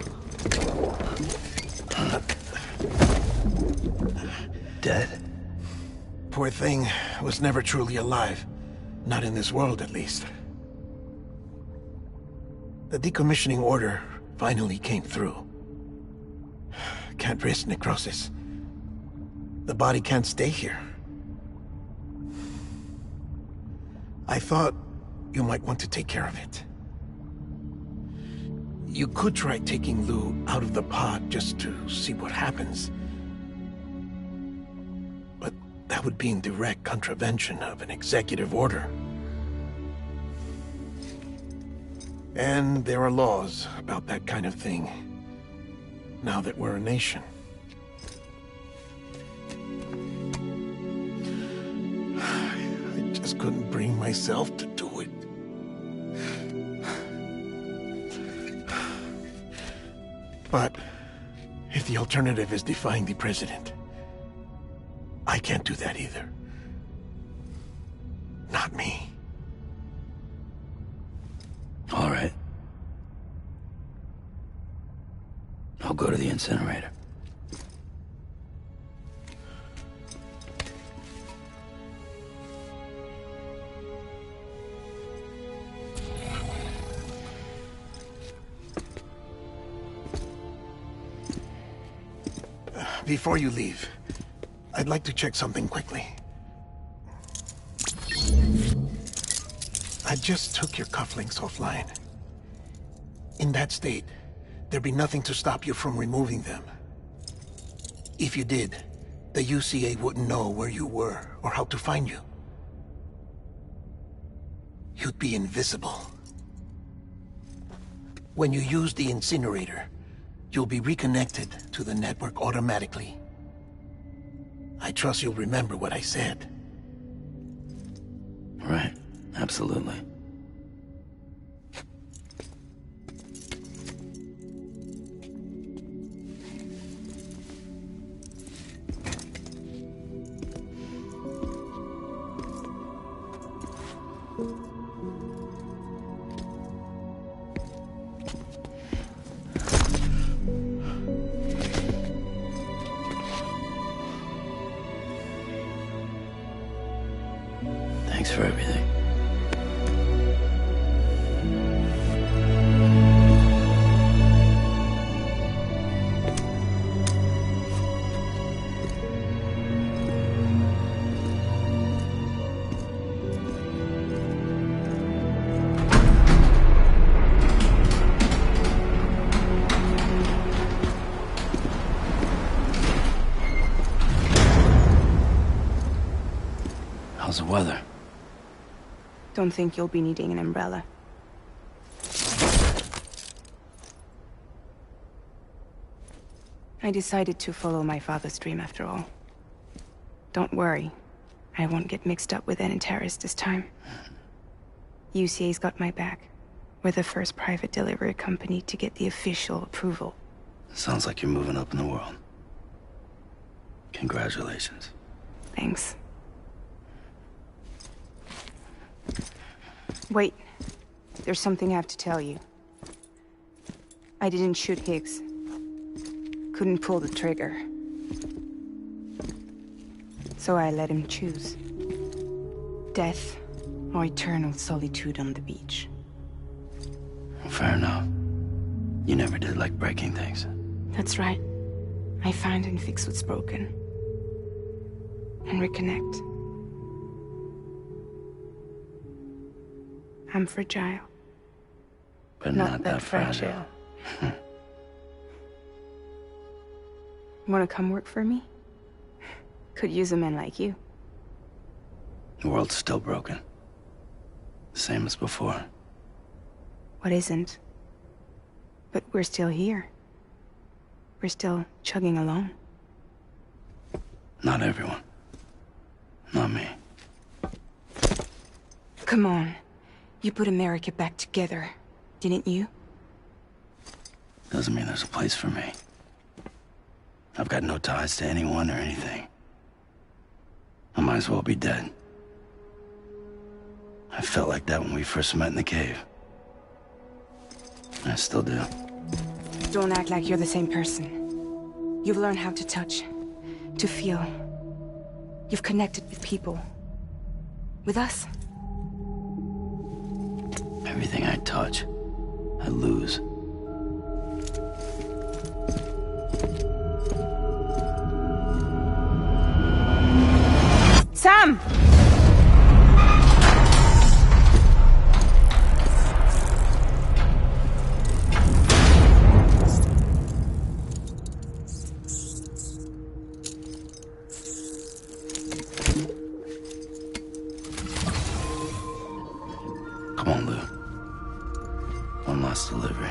Dead? Poor thing was never truly alive. Not in this world, at least. The decommissioning order finally came through. Can't risk necrosis. The body can't stay here. I thought you might want to take care of it. You could try taking Lou out of the pod just to see what happens. But that would be in direct contravention of an executive order. And there are laws about that kind of thing, now that we're a nation. I just couldn't bring myself to do it. But if the alternative is defying the president, I can't do that either. Not me. go to the incinerator. Before you leave, I'd like to check something quickly. I just took your cufflinks offline. In that state, there'd be nothing to stop you from removing them. If you did, the UCA wouldn't know where you were or how to find you. You'd be invisible. When you use the incinerator, you'll be reconnected to the network automatically. I trust you'll remember what I said. Right. Absolutely. Thanks for everything. How's the weather? Don't think you'll be needing an umbrella. I decided to follow my father's dream after all. Don't worry. I won't get mixed up with any terrorists this time. UCA's got my back. We're the first private delivery company to get the official approval. Sounds like you're moving up in the world. Congratulations. Thanks. Wait. There's something I have to tell you. I didn't shoot Higgs. Couldn't pull the trigger. So I let him choose. Death or eternal solitude on the beach. Fair enough. You never did like breaking things. That's right. I find and fix what's broken. And reconnect. I'm fragile. But not that fragile. Wanna come work for me? Could use a man like you. The world's still broken. Same as before. What isn't? But we're still here. We're still chugging along. Not everyone. Not me. Come on. You put America back together, didn't you? Doesn't mean there's a place for me. I've got no ties to anyone or anything. I might as well be dead. I felt like that when we first met in the cave. I still do. Don't act like you're the same person. You've learned how to touch, to feel. You've connected with people. With us. Everything I touch, I lose. Sam! Come on, Lou. One last delivery.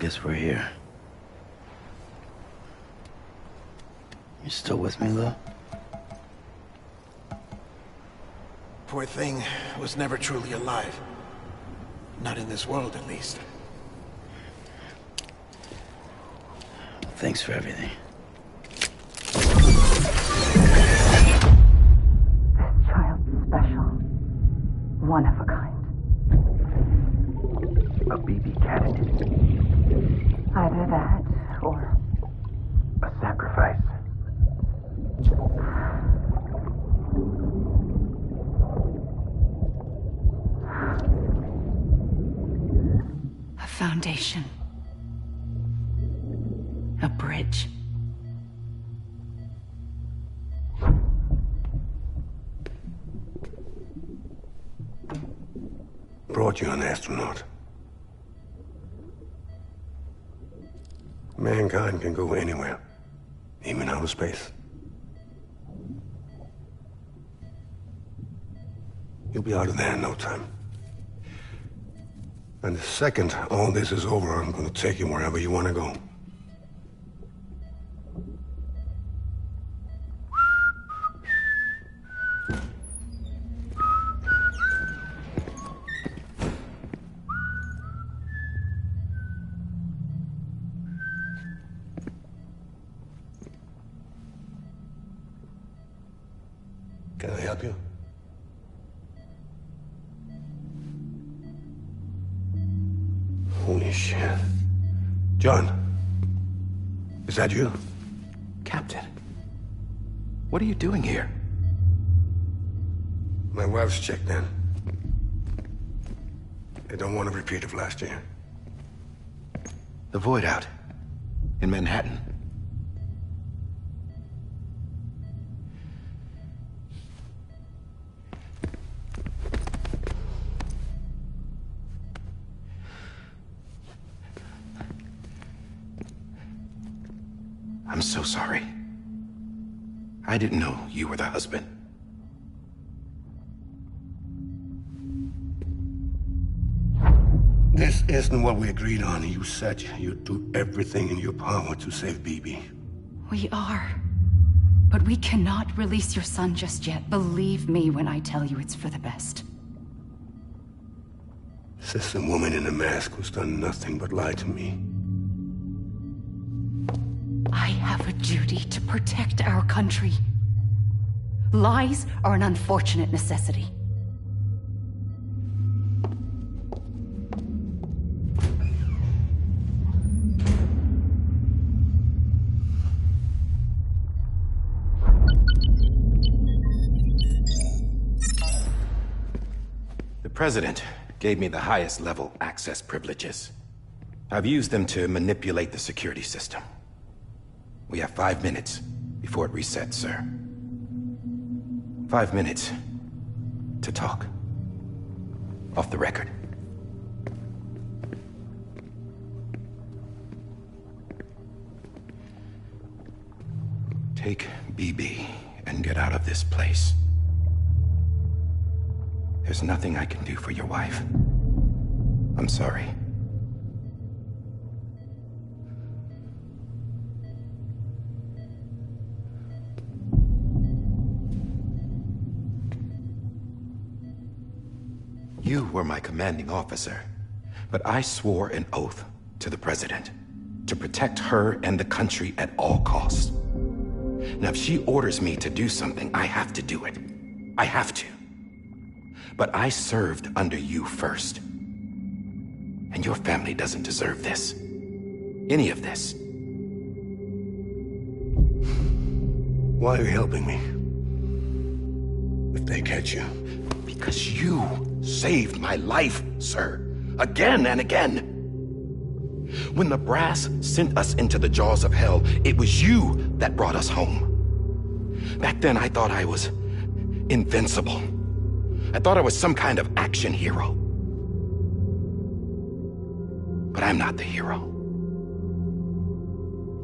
Guess we're here. You still with me, though? Poor thing was never truly alive. Not in this world, at least. Thanks for everything. This child's special. One of a kind. A BB candidate. Either that, or... a sacrifice. foundation. A bridge. Brought you an astronaut. Mankind can go anywhere, even outer space. You'll be out of there in no time. And the second all this is over, I'm gonna take you wherever you want to go. Can I help you? Holy shit. John, is that you? Captain, what are you doing here? My wife's checked in. They don't want a repeat of last year. The Void Out in Manhattan. I'm so sorry. I didn't know you were the husband. This isn't what we agreed on. You said you'd do everything in your power to save BB. We are. But we cannot release your son just yet. Believe me when I tell you it's for the best. This woman in a mask who's done nothing but lie to me. I have a duty to protect our country. Lies are an unfortunate necessity. The President gave me the highest level access privileges. I've used them to manipulate the security system. We have 5 minutes before it resets, sir. 5 minutes to talk. Off the record. Take BB and get out of this place. There's nothing I can do for your wife. I'm sorry. You were my commanding officer, but I swore an oath to the President to protect her and the country at all costs. Now, if she orders me to do something, I have to do it. I have to. But I served under you first. And your family doesn't deserve this. Any of this. Why are you helping me? If they catch you. Because you saved my life, sir. Again and again. When the brass sent us into the jaws of hell, it was you that brought us home. Back then, I thought I was invincible. I thought I was some kind of action hero. But I'm not the hero.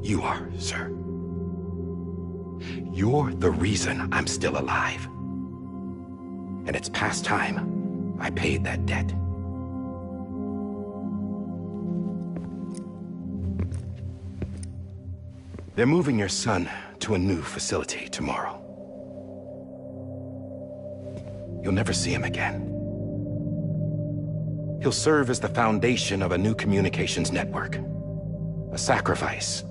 You are, sir. You're the reason I'm still alive. And it's past time I paid that debt. They're moving your son to a new facility tomorrow. You'll never see him again. He'll serve as the foundation of a new communications network. A sacrifice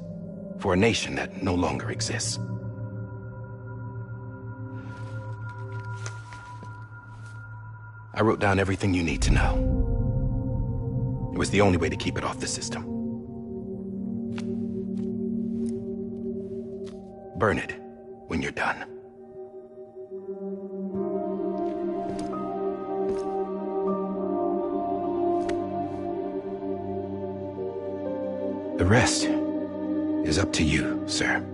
for a nation that no longer exists. I wrote down everything you need to know. It was the only way to keep it off the system. Burn it when you're done. rest is up to you, sir.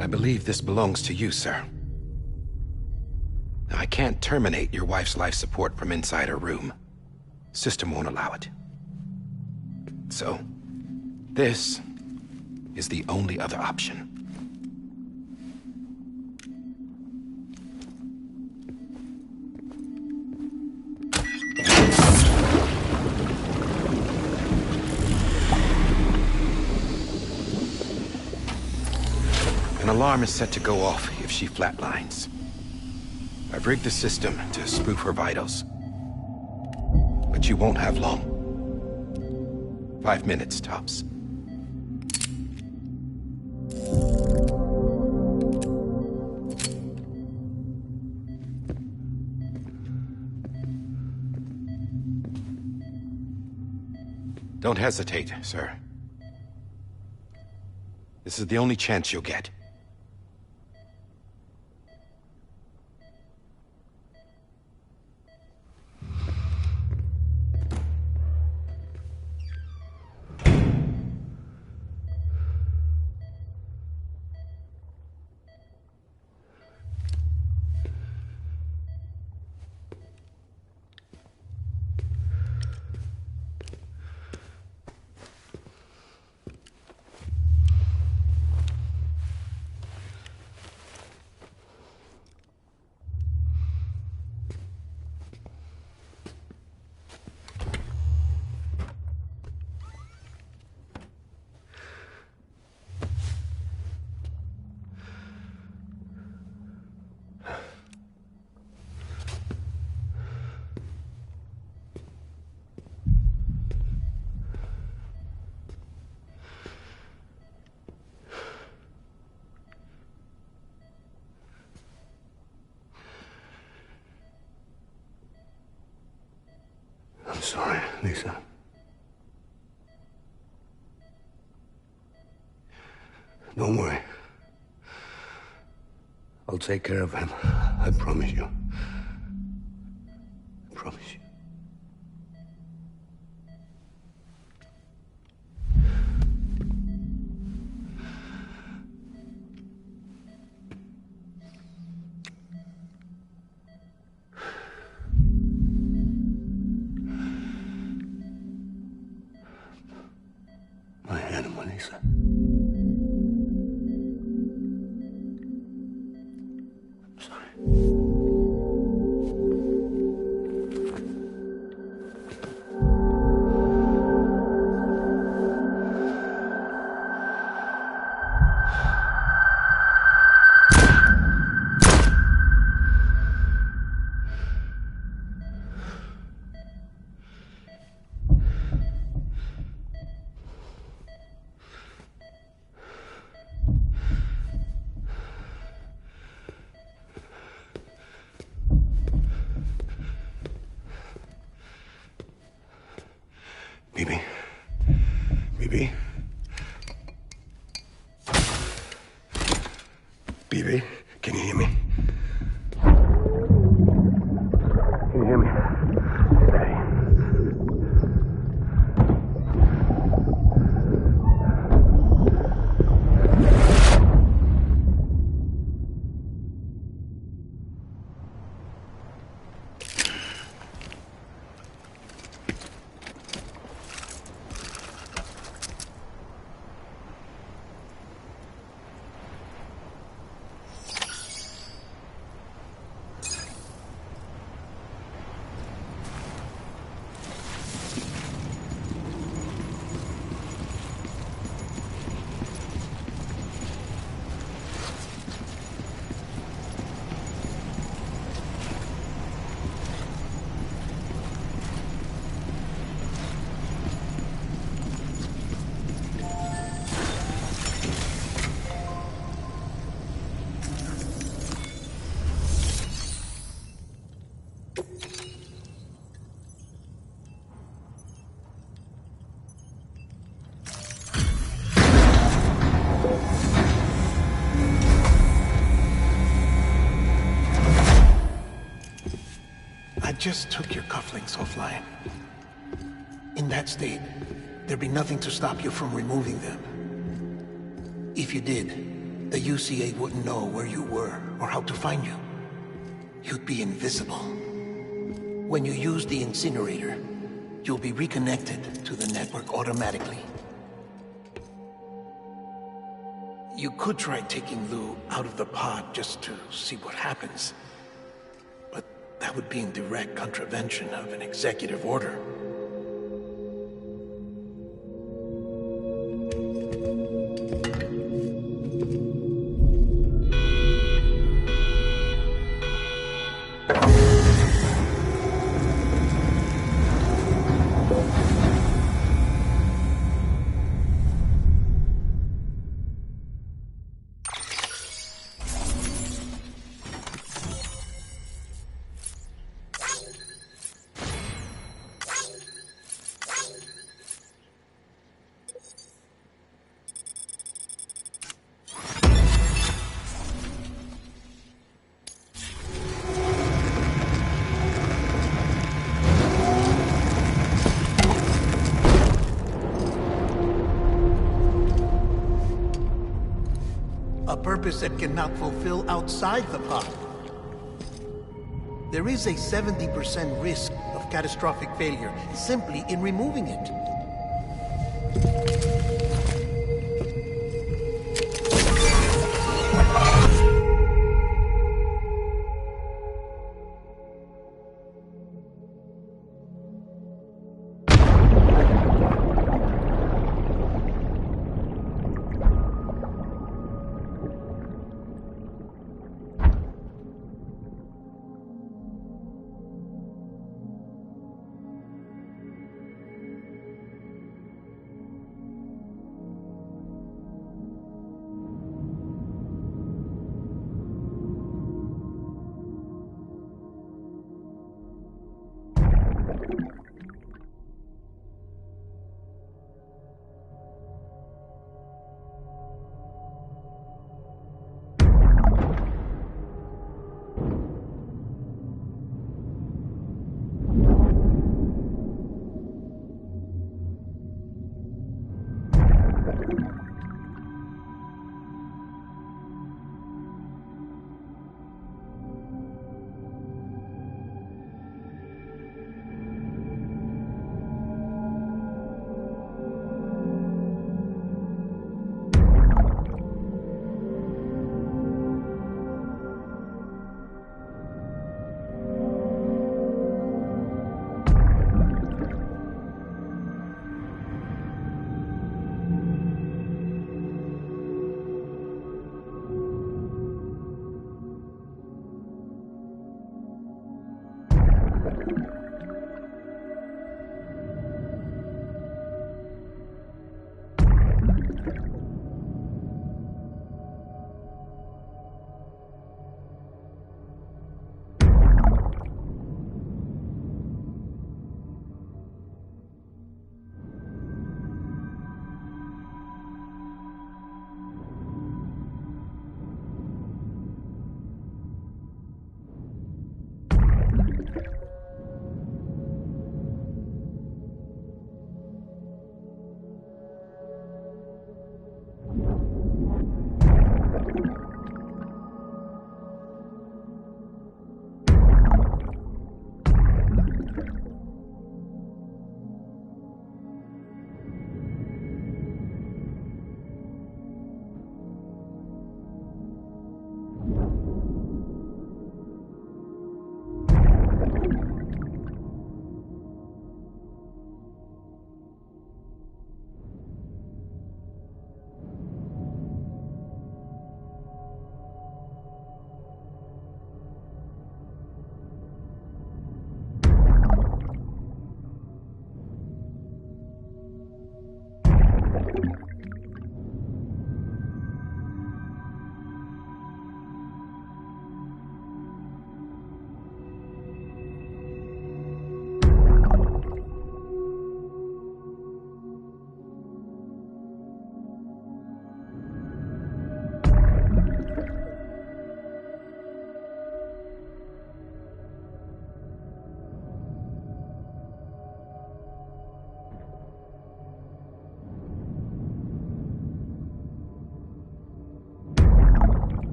I believe this belongs to you, sir. Now, I can't terminate your wife's life support from inside her room. System won't allow it. So, this is the only other option. An alarm is set to go off if she flatlines. I've rigged the system to spoof her vitals. But you won't have long. 5 minutes, tops. Don't hesitate, sir. This is the only chance you'll get. I'm sorry, Lisa. Don't worry. I'll take care of him. I promise you. I promise you. My animal, Lisa. I'm sorry. Bibi? Bibi? Bibi, can you hear me? Can you hear me? Steady. just took your cufflinks offline. In that state, there'd be nothing to stop you from removing them. If you did, the UCA wouldn't know where you were or how to find you. You'd be invisible. When you use the incinerator, you'll be reconnected to the network automatically. You could try taking Lou out of the pod just to see what happens. But that would be in direct contravention of an executive order. A purpose that cannot fulfill outside the pod. There is a 70% risk of catastrophic failure simply in removing it.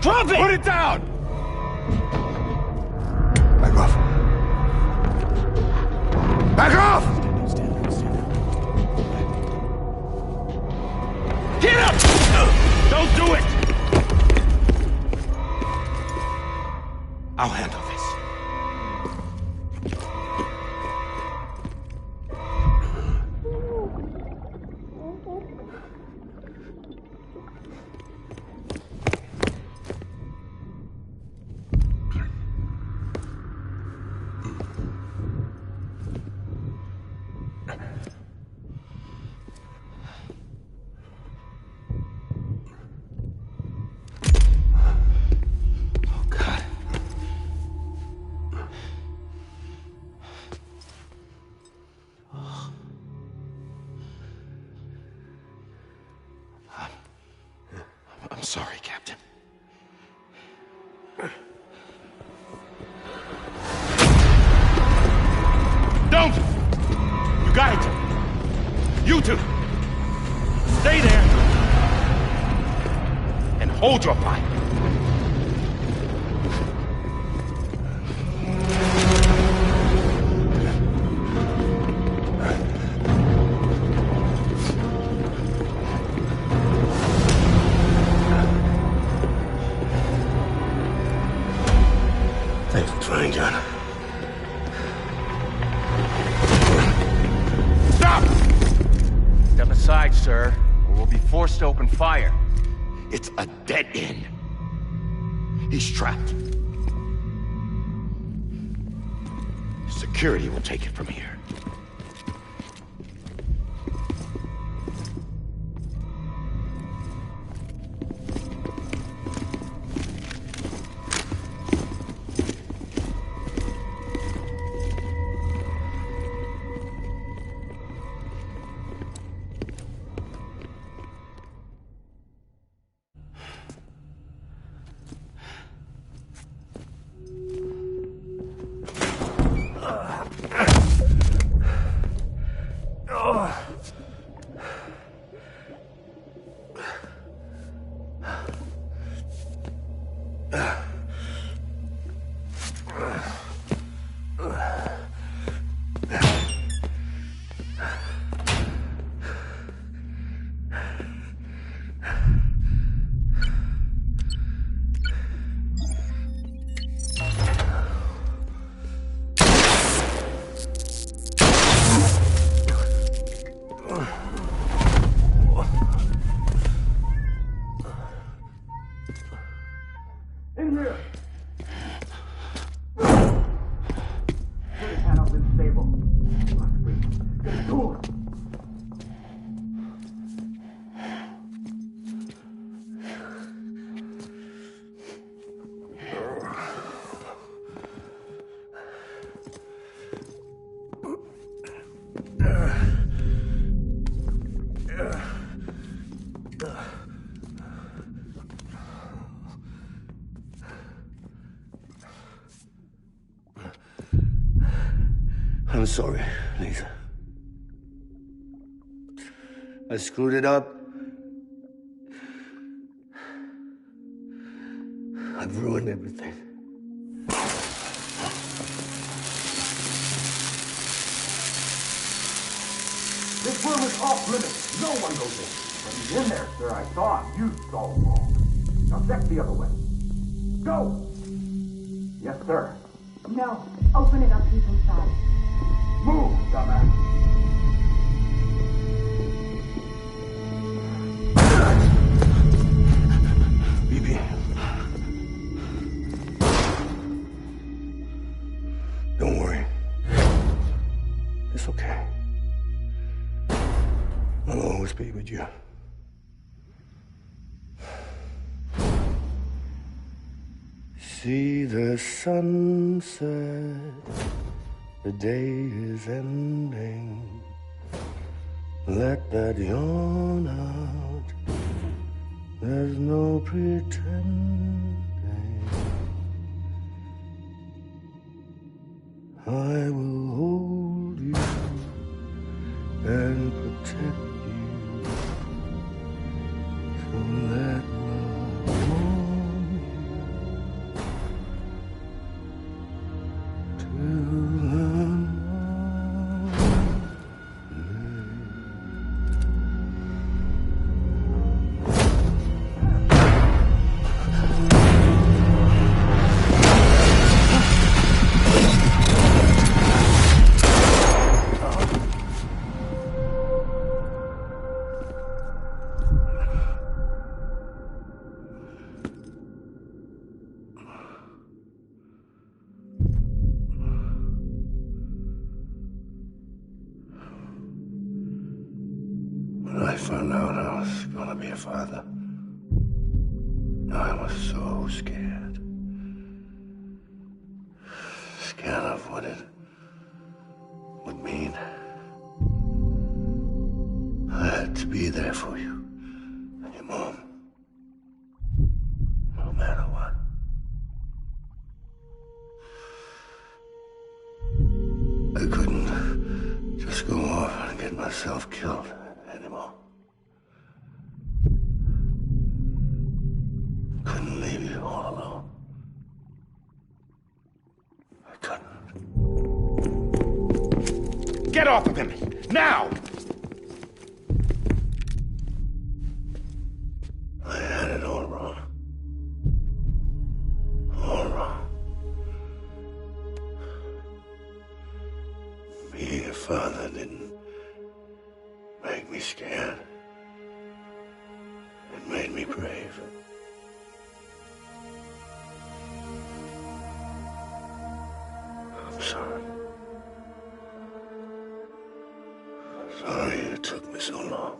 Drop it! Put it down! Back off. Back off! Get up! Don't do it! I'll handle this. I'm sorry, Captain. Don't! You got it! You two! Stay there! And hold your fire! Thanks for trying, John. Stop! Step aside, sir, or we'll be forced to open fire. It's a dead end. He's trapped. Security will take it from here. In here! Put his hand up in stable. Get the door! I'm sorry, Lisa. I screwed it up. I've ruined everything. This room is off limits. No one goes in. But he's in there, sir. I saw him. You saw him wrong. Now check the other way. Go! Yes, sir. No. Open it up. He's inside. Move, dumbass. BB. Don't worry. It's okay. I'll always be with you. See the sunset. The day is ending. Let that yawn out. There's no pretending. I will hold you and protect you. So let love warm you. found out I was gonna be a father, I was so scared. Scared of what it would mean. I had to be there for you and your mom, no matter what. I couldn't just go off and get myself killed anymore. Couldn't leave you all alone. I couldn't. Get off of him! Now! I had it all wrong. All wrong. Being a father didn't make me scared. It made me brave. I'm sorry. Sorry it took me so long.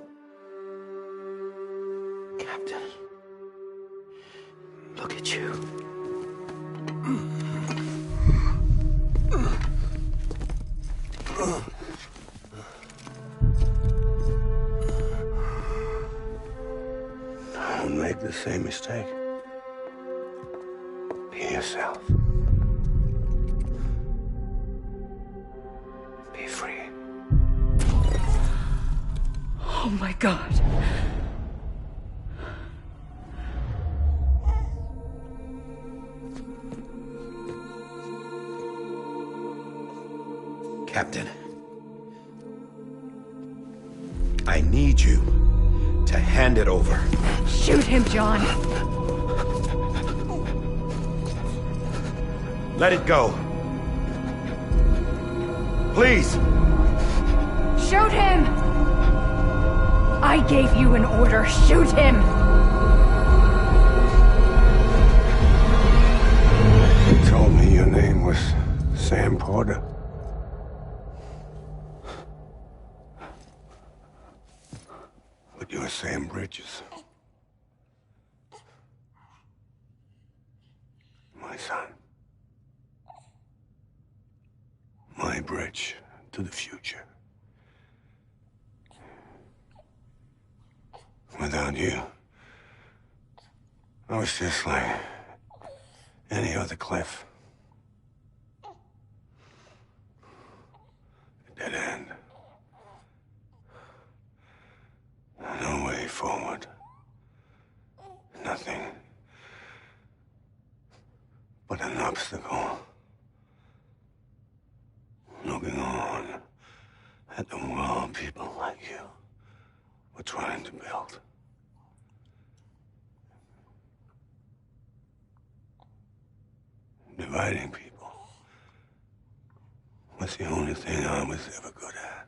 Captain, look at you. Don't make the same mistake. Be yourself. Be free. Oh my God. Captain, I need you to hand it over. Shoot him, John. Let it go. Please. Shoot him! I gave you an order. Shoot him! You told me your name was Sam Porter. But you're Sam Bridges. My son. My bridge to the future. Without you, I was just like any other Cliff. A dead end. No way forward. Nothing but an obstacle. Looking on at the world people like you were trying to build. Dividing people was the only thing I was ever good at.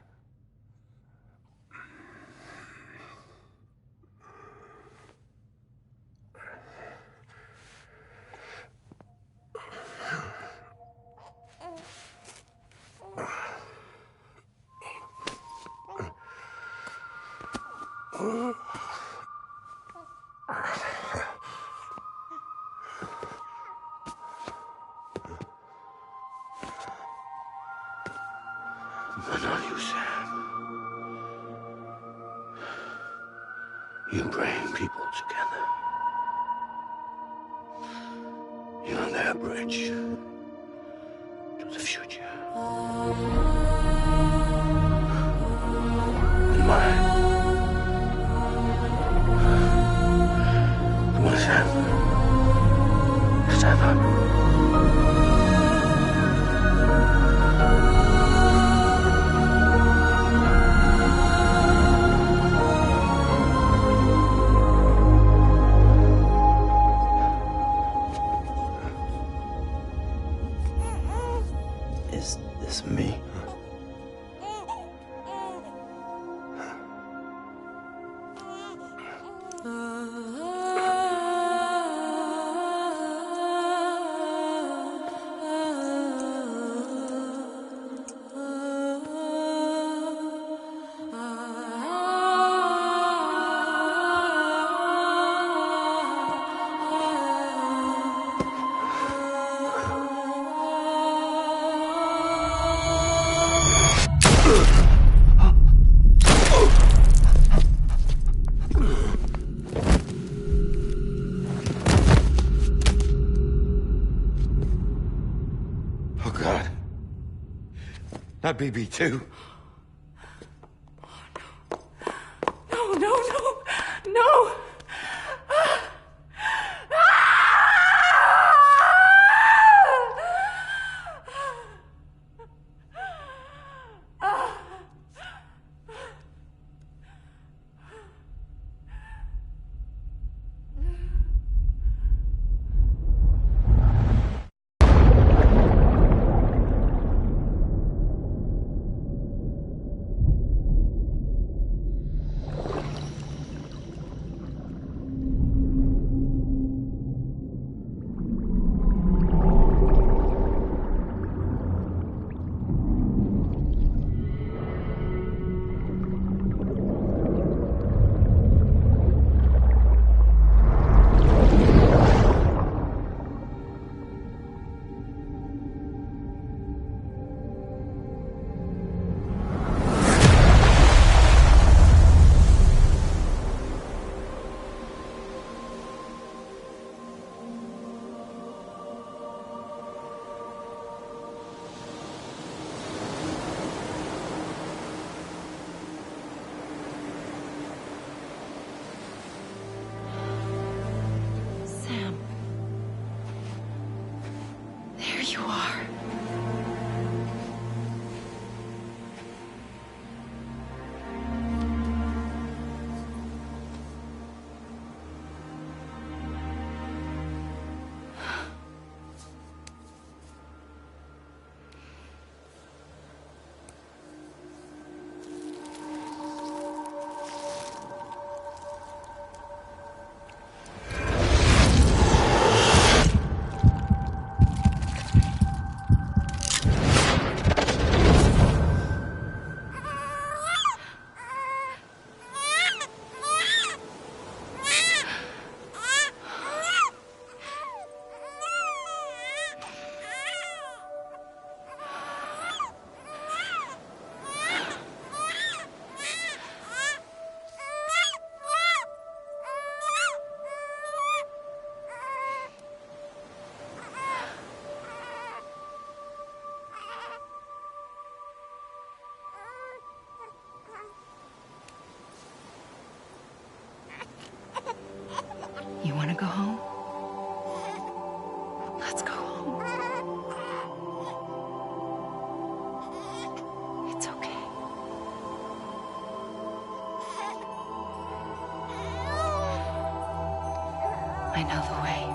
But not you, Sam. You bring people together. You're their bridge to the future. And mine. Come on, Sam. Stand up. Is this me? Not BB2. No, no, no, no! There you are. You want to go home? Let's go home. It's okay. I know the way.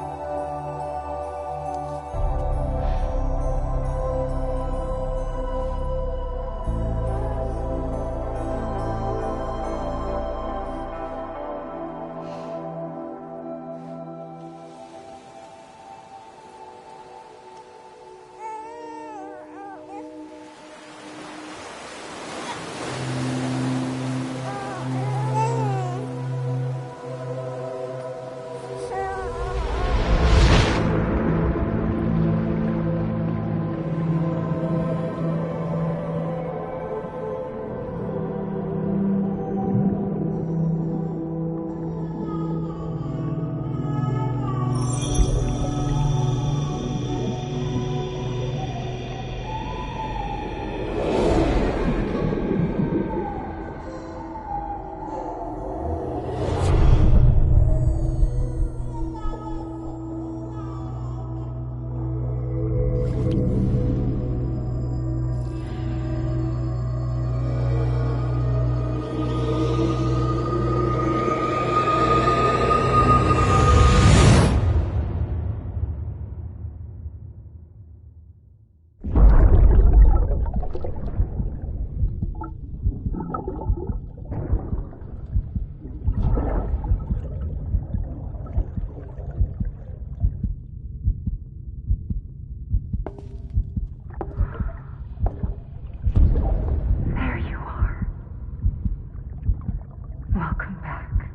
Welcome back.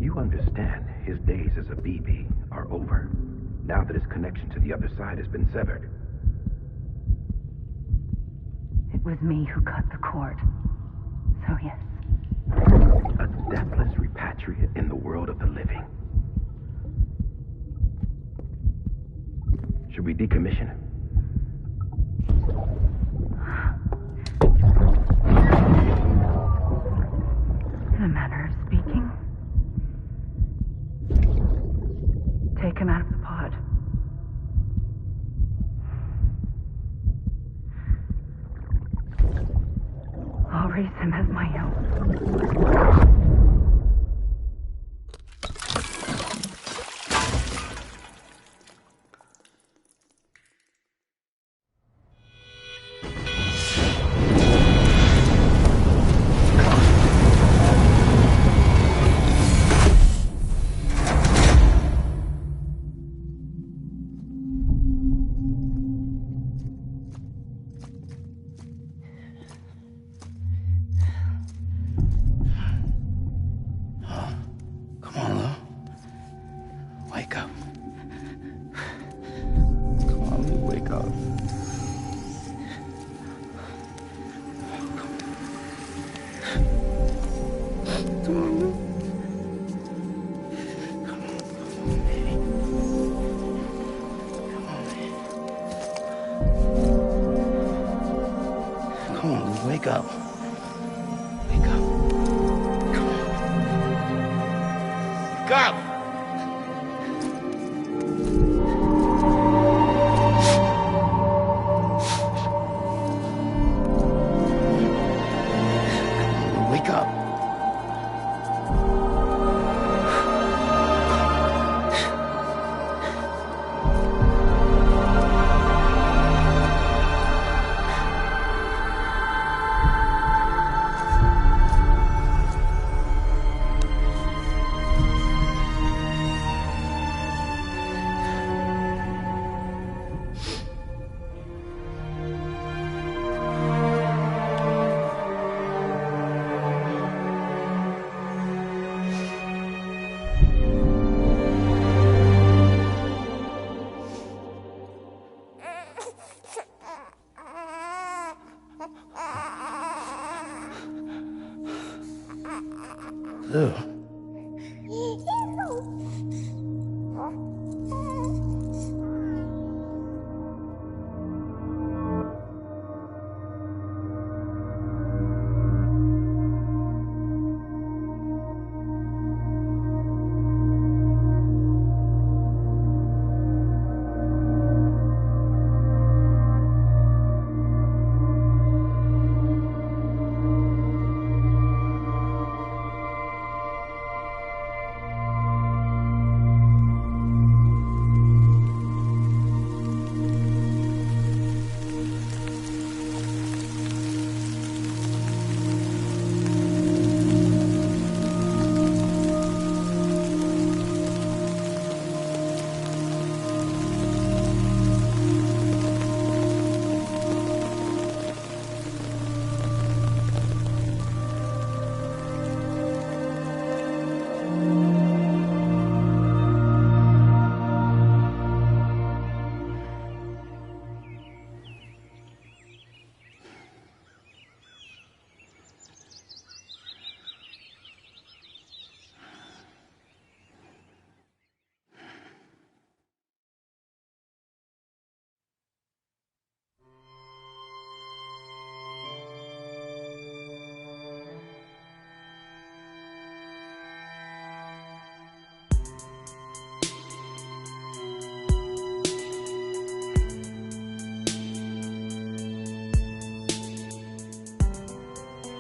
You understand his days as a BB are over, now that his connection to the other side has been severed. It was me who cut the cord. So yes. A deathless repatriate in the world of the living. Should we decommission him? I'll raise him as my own. Come on, Lou. Wake up. Come on, Lou, wake up. Come on, Lou. Come on, baby. Come on, baby. Come on, Lou, wake up. Wake up. Come on. Wake up! Wake up. Lou.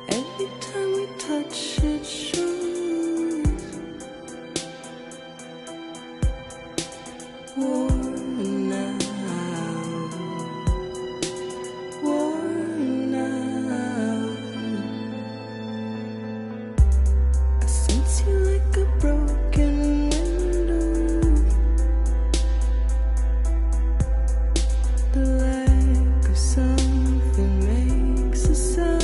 Every time we touch it shows worn out, worn out. I sense you like a broken window. The lack of something makes a sound.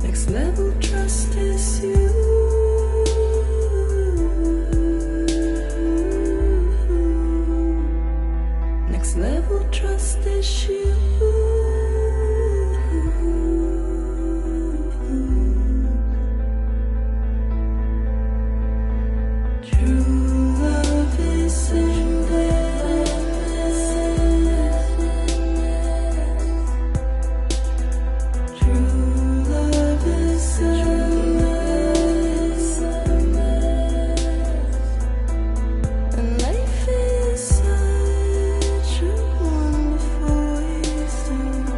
Next level trust is you. Next level trust is you. True love is endless. True love is endless. And life is such a wonderful waste of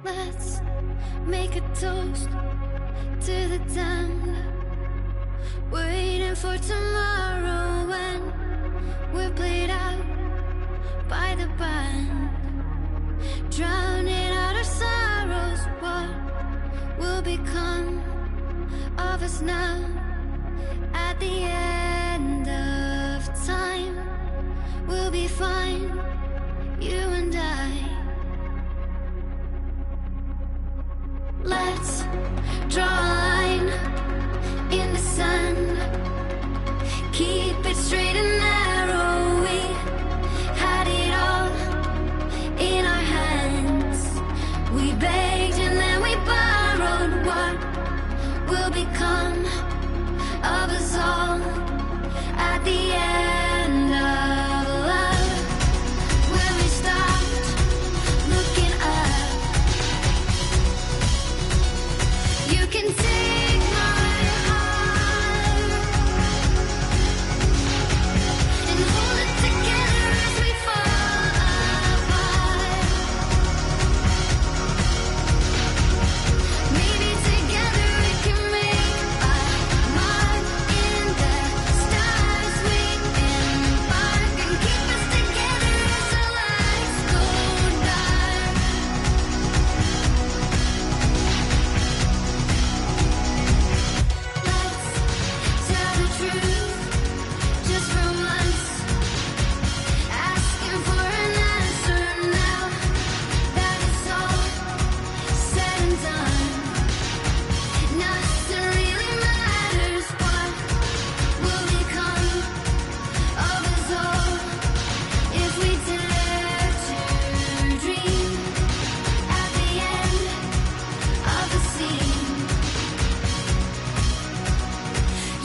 Let's make a toast to the damned, waiting for tomorrow when we're played out by the band, drowning out our sorrows. What will become of us now at the end of time? We'll be fine, you and I. Let's draw a line in the sand, keep it straight and narrow. We had it all in our hands. We begged and then we borrowed. What will become of us all at the end of love? When we stopped looking up, you can take my heart and hold it together as we fall apart. Maybe together we can make a mark in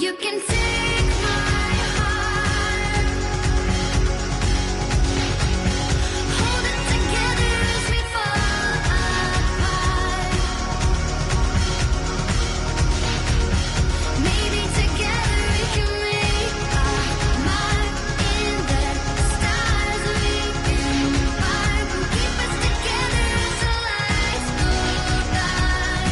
You can take my heart, hold it together as we fall apart. Maybe together we can make a mark in the stars. We embark, will keep us together as the lights go by.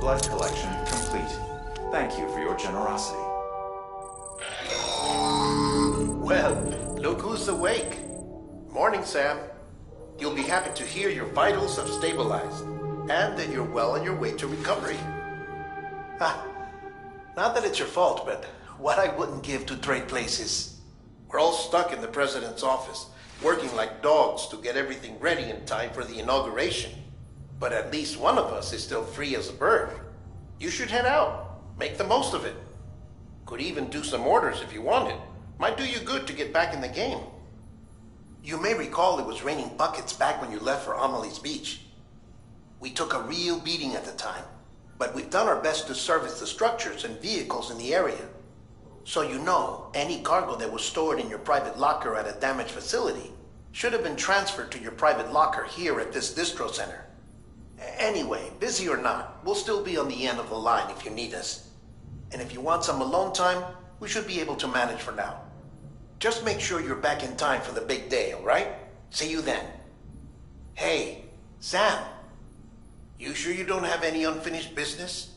Blood collection complete. Thank you for your generosity. Well, look who's awake. Morning, Sam. You'll be happy to hear your vitals have stabilized, and that you're well on your way to recovery. Not that it's your fault, but what I wouldn't give to trade places. We're all stuck in the president's office, working like dogs to get everything ready in time for the inauguration. But at least one of us is still free as a bird. You should head out. Make the most of it. Could even do some orders if you wanted. Might do you good to get back in the game. You may recall it was raining buckets back when you left for Amelie's Beach. We took a real beating at the time, but we've done our best to service the structures and vehicles in the area. So you know, any cargo that was stored in your private locker at a damaged facility should have been transferred to your private locker here at this distro center. Anyway, busy or not, we'll still be on the end of the line if you need us. And if you want some alone time, we should be able to manage for now. Just make sure you're back in time for the big day, all right? See you then. Hey, Sam, you sure you don't have any unfinished business?